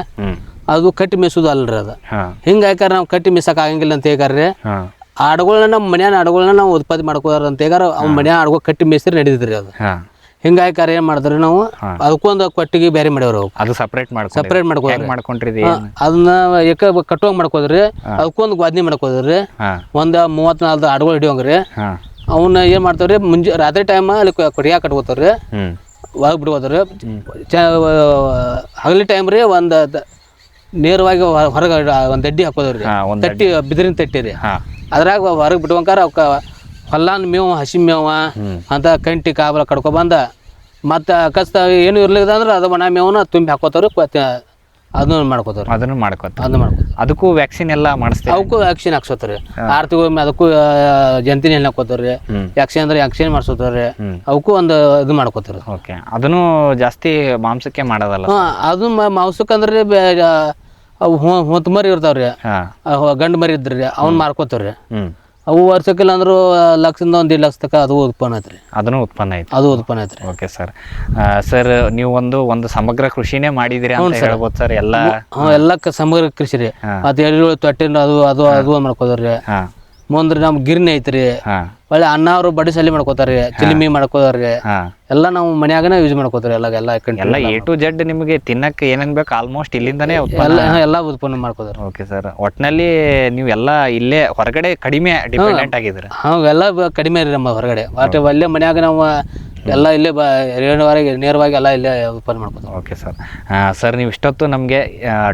ಅದು ಕಟ್ಟಿ ಮೇಸೋದು ಅಲ್ರಿ. ಅದು ಹಿಂಗ ಯಾಕಾರ ನಾವು ಕಟ್ಟಿ ಮೇಸಕ್ ಆಗಂಗಿಲ್ಲ ಅಂತ ಹೇಗಾರ್ರಿ. ಆಡುಗಳನ್ನ ನಮ್ಮ ಮನ್ಯಾನ ಆಡುಗಳನ್ನ ನಾವು ಉತ್ಪತ್ತಿ ಮಾಡ್ಕೋದಾರ ಅಂತ ಹೇಗಾರ ಅವ್ನ ಮನ್ಯಾನ ಆಡುಗಳು ಕಟ್ಟಿ ಮೇಸ್ರಿ ನಡೀತಿದ್ರಿ. ಅದು ಹಿಂಗಾಗಿ ಕಾರ್ಯ ಏನ್ ಮಾಡಿದ್ರಿ ನಾವು ಅದಕ್ಕೊಂದು ಕೊಟ್ಟಿಗೆ ಬೇರೆ ಮಾಡ್ಯಾವ್ರಿ. ಅದು ಸಪ್ರೇಟ್ ಮಾಡ್ಕೊಂಡ್ರಿ. ಅದನ್ನ ಕಟ್ಟುವಂಗ್ ಮಾಡ್ಕೋದ್ರಿ. ಅದಕ್ಕೊಂದು ಗಾದ್ನಿ ಮಾಡ್ಕೋದ್ರಿ. ಒಂದ್ 34 ಆಡುಗಳು ಹಿಡಿಯೋಂಗ್ರಿ. ಅವನ್ನ ಏನ್ ಮಾಡ್ತಾವ್ರಿ, ರಾತ್ರಿ ಟೈಮ್ ಅಲ್ಲಿ ಕೊಡಿಯಾಗ ಕಟ್ಕೋತಾವ್ರಿ, ಒಳಗ್ ಬಿಡ್ಕೋದ್ರಿ. ಹಗಲಿ ಟೈಮ್ ರೀ ಒಂದ್ ನೇರವಾಗಿ ಹೊರಗೆ ಒಂದು ದಡ್ಡಿ ಹಾಕೋದ್ರಿ. ತಟ್ಟಿ ಬಿದಿರಿನ ತಟ್ಟಿ ರೀ. ಅದ್ರಾಗ ಹೊರಗೆ ಬಿಟ್ಕೊಂಕಾರ ಅವಕ್ಕ ಹೊಲ್ಲಾನ್ ಮೇವು, ಹಸಿ ಮೇವ ಅಂತ ಕಂಟಿ ಕಾಬಲ ಕಡ್ಕೊಬಂದ ಮತ್ತೆ ಅಕಸ್ಮಾತ್ ಏನು ಇರ್ಲಿಲ್ಲ ಅಂದ್ರೆ ಅದು ಒಣ ಮೇವನ್ನ ತುಂಬಿ ಹಾಕೋತಾವ್ರಿ. ಅದನ್ನ ಮಾಡ್ಕೋತಾರ, ಅದನ್ನು ಮಾಡ್ಕೊತ. ಅದನ್ನ ಮಾಡ್ಕೋತಾರ. ಅದಕ್ಕೂ ವ್ಯಾಕ್ಸಿನ್ ಎಲ್ಲ ಮಾಡಿಸ್ತೀವಿ? ಅವಕ್ಕೂ ವ್ಯಾಕ್ಸಿನ್ ಹಾಕ್ಸೋತಾರ, 6 ತಿಂಗೊಮ್ಮೆ ಅದಕ್ಕೂ ಜಂತಿನ ಎಣ್ಣೆ ಹಾಕೋತಾರ್ರಿ. ವ್ಯಾಕ್ಸಿನ್ ಅಂದ್ರೆ ವ್ಯಾಕ್ಸಿನ್ ಮಾಡ್ಸೋತಾರ್ರಿ, ಅವಕ್ಕೂ ಒಂದು ಇದು ಮಾಡ್ಕೋತಾರ. ಓಕೆ, ಅದನ್ನು ಜಾಸ್ತಿ ಮಾಂಸಕ್ಕೆ ಮಾಡೋದಲ್ಲ? ಅದು ಮಾಂಸಕ್ಕೆ ಅಂದ್ರೆ ಅವು ಹೊತ್ತು ಮರಿ ಇರ್ತಾವ್ರಿ, ಗಂಡು ಮರಿ ಇದ್ರಿ ಅವ್ನ ಮಾರ್ಕೋತಾರ್ರಿ. ಅವು ವರ್ಷಕ್ಕಿಲ್ಲ ಅಂದ್ರೂ ಲಕ್ಷದಿಂದ 1.5 ಲಕ್ಷ ತನಕ ಅದು ಉತ್ಪನ್ನ ಐತ್ರಿ. ಅದನ್ನು ಉತ್ಪನ್ನ ಐತಿ? ಅದು ಉತ್ಪನ್ನ ಐತ್ರಿ. Okay sir. ಸರ್ ನೀವು ಒಂದು ಸಮಗ್ರ ಕೃಷಿನೇ ಮಾಡಿದಿರಿ ಅಂತ ಹೇಳ್ಬೋದು ಸರ್? ಎಲ್ಲ ಸಮಗ್ರ ಕೃಷಿ ರೀ. ಮತ್ತೆ ಎಳ್ಳು ತೊಟ್ಟಿನ ಅದು ಮಾಡ್ಕೋತಾರ್ರಿ. ಮುಂದ್ರಿ ನಮ್ ಗಿರ್ನಿ ಐತ್ರಿ, ಒಳ್ಳೆ ಅನ್ನ ಅವರು ಬಡಿಸಲಿ ಮಾಡ್ಕೋತಾರ್ರಿ, ಚಿಲಿಮಿ ಮಾಡ್ಕೋತಾರ್ರಿ. ಎಲ್ಲ ನಾವು ಮನ್ಯಾಗನ ಯೂಸ್ ಮಾಡ್ಕೋತಾರ. ಎಲ್ಲ A to Z ನಿಮಗೆ ತಿನ್ನಕ್ಕೆ ಏನೇನ್ ಬೇಕು ಆಲ್ಮೋಸ್ಟ್ ಇಲ್ಲಿಂದಾನೇ ಎಲ್ಲ ಉತ್ಪನ್ನ ಮಾಡ್ಕೋತಾರ. Okay sir. ಒಟ್ನಲ್ಲಿ ನೀವು ಎಲ್ಲ ಇಲ್ಲೇ ಹೊರಗಡೆ ಕಡಿಮೆ ಡಿಪೆಂಡೆಂಟ್ ಆಗಿದ್ರೆ? ಎಲ್ಲ ಕಡಿಮೆ ರೀ ನಮ್ಮ ಹೊರಗಡೆ. ಅಲ್ಲೇ ಮನ್ಯಾಗ ನಾವು ಎಲ್ಲ ಇಲ್ಲೇ ನೇರವಾಗಿ ಎಲ್ಲ ಇಲ್ಲೇ ಉತ್ಪನ್ನ ಮಾಡ್ಕೋತೀವಿ. Okay sir. ಸರ್ ನೀವು ಇಷ್ಟೊತ್ತು ನಮಗೆ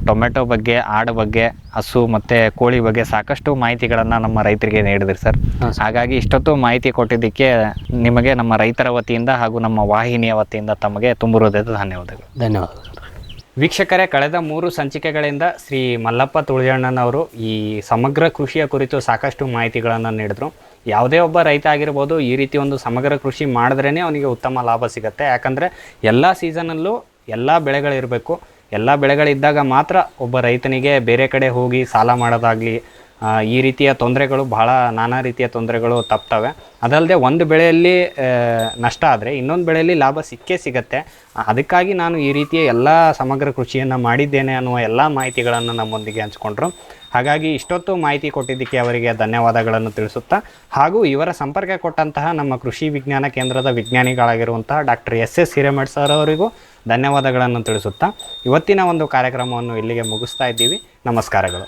ಟೊಮೆಟೊ ಬಗ್ಗೆ, ಆಡು ಬಗ್ಗೆ, ಹಸು ಮತ್ತು ಕೋಳಿ ಬಗ್ಗೆ ಸಾಕಷ್ಟು ಮಾಹಿತಿಗಳನ್ನು ನಮ್ಮ ರೈತರಿಗೆ ನೀಡಿದ್ರಿ ಸರ್. ಹಾಗಾಗಿ ಇಷ್ಟೊತ್ತು ಮಾಹಿತಿ ಕೊಟ್ಟಿದ್ದಕ್ಕೆ ನಿಮಗೆ ನಮ್ಮ ರೈತರ ವತಿಯಿಂದ ಹಾಗೂ ನಮ್ಮ ವಾಹಿನಿಯ ವತಿಯಿಂದ ತಮಗೆ ತುಂಬ ಹೃದಯದ ಧನ್ಯವಾದಗಳು. ಧನ್ಯವಾದಗಳು. ವೀಕ್ಷಕರೇ, ಕಳೆದ 3 ಸಂಚಿಕೆಗಳಿಂದ ಶ್ರೀ ಮಲ್ಲಪ್ಪ ತುಳಿಯಣ್ಣನವರು ಈ ಸಮಗ್ರ ಕೃಷಿಯ ಕುರಿತು ಸಾಕಷ್ಟು ಮಾಹಿತಿಗಳನ್ನು ನೀಡಿದರು. ಯಾವುದೇ ಒಬ್ಬ ರೈತ ಆಗಿರ್ಬೋದು, ಈ ರೀತಿ ಒಂದು ಸಮಗ್ರ ಕೃಷಿ ಮಾಡಿದ್ರೇ ಅವನಿಗೆ ಉತ್ತಮ ಲಾಭ ಸಿಗುತ್ತೆ. ಯಾಕಂದರೆ ಎಲ್ಲ ಸೀಸನಲ್ಲೂ ಎಲ್ಲ ಬೆಳೆಗಳಿರಬೇಕು. ಎಲ್ಲ ಬೆಳೆಗಳಿದ್ದಾಗ ಮಾತ್ರ ಒಬ್ಬ ರೈತನಿಗೆ ಬೇರೆ ಕಡೆ ಹೋಗಿ ಸಾಲ ಮಾಡೋದಾಗಲಿ, ಈ ರೀತಿಯ ತೊಂದರೆಗಳು, ಬಹಳ ನಾನಾ ರೀತಿಯ ತೊಂದರೆಗಳು ತಪ್ತವೆ. ಅದಲ್ಲದೆ ಒಂದು ಬೆಳೆಯಲ್ಲಿ ನಷ್ಟ ಆದರೆ ಇನ್ನೊಂದು ಬೆಳೆಯಲ್ಲಿ ಲಾಭ ಸಿಗುತ್ತೆ. ಅದಕ್ಕಾಗಿ ನಾನು ಈ ರೀತಿಯ ಎಲ್ಲ ಸಮಗ್ರ ಕೃಷಿಯನ್ನು ಮಾಡಿದ್ದೇನೆ ಅನ್ನುವ ಎಲ್ಲ ಮಾಹಿತಿಗಳನ್ನು ನಮ್ಮೊಂದಿಗೆ ಹಂಚಿಕೊಂಡ್ರು. ಹಾಗಾಗಿ ಇಷ್ಟೊತ್ತು ಮಾಹಿತಿ ಕೊಟ್ಟಿದ್ದಕ್ಕೆ ಅವರಿಗೆ ಧನ್ಯವಾದಗಳನ್ನು ತಿಳಿಸುತ್ತಾ, ಹಾಗೂ ಇವರ ಸಂಪರ್ಕ ಕೊಟ್ಟಂತಹ ನಮ್ಮ ಕೃಷಿ ವಿಜ್ಞಾನ ಕೇಂದ್ರದ ವಿಜ್ಞಾನಿಗಳಾಗಿರುವಂತಹ ಡಾಕ್ಟರ್ SS ಹಿರೇಮಠ್ ಸರ್ ಅವರಿಗೂ ಧನ್ಯವಾದಗಳನ್ನು ತಿಳಿಸುತ್ತಾ ಇವತ್ತಿನ ಒಂದು ಕಾರ್ಯಕ್ರಮವನ್ನು ಇಲ್ಲಿಗೆ ಮುಗಿಸ್ತಾ ಇದ್ದೀವಿ. ನಮಸ್ಕಾರಗಳು.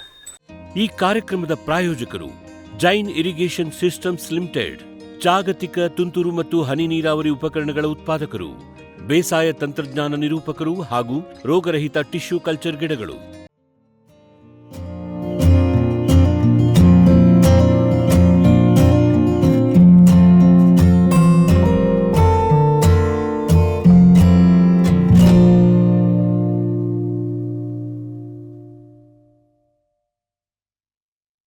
ಈ ಕಾರ್ಯಕ್ರಮದ ಪ್ರಾಯೋಜಕರು ಜೈನ್ ಇರಿಗೇಷನ್ ಸಿಸ್ಟಮ್ಸ್ ಲಿಮಿಟೆಡ್, ಜಾಗತಿಕ ತುಂತುರು ಮತ್ತು ಹನಿ ನೀರಾವರಿ ಉಪಕರಣಗಳ ಉತ್ಪಾದಕರು, ಬೇಸಾಯ ತಂತ್ರಜ್ಞಾನ ನಿರೂಪಕರು ಹಾಗೂ ರೋಗರಹಿತ ಟಿಶ್ಯೂ ಕಲ್ಚರ್ ಗಿಡಗಳು.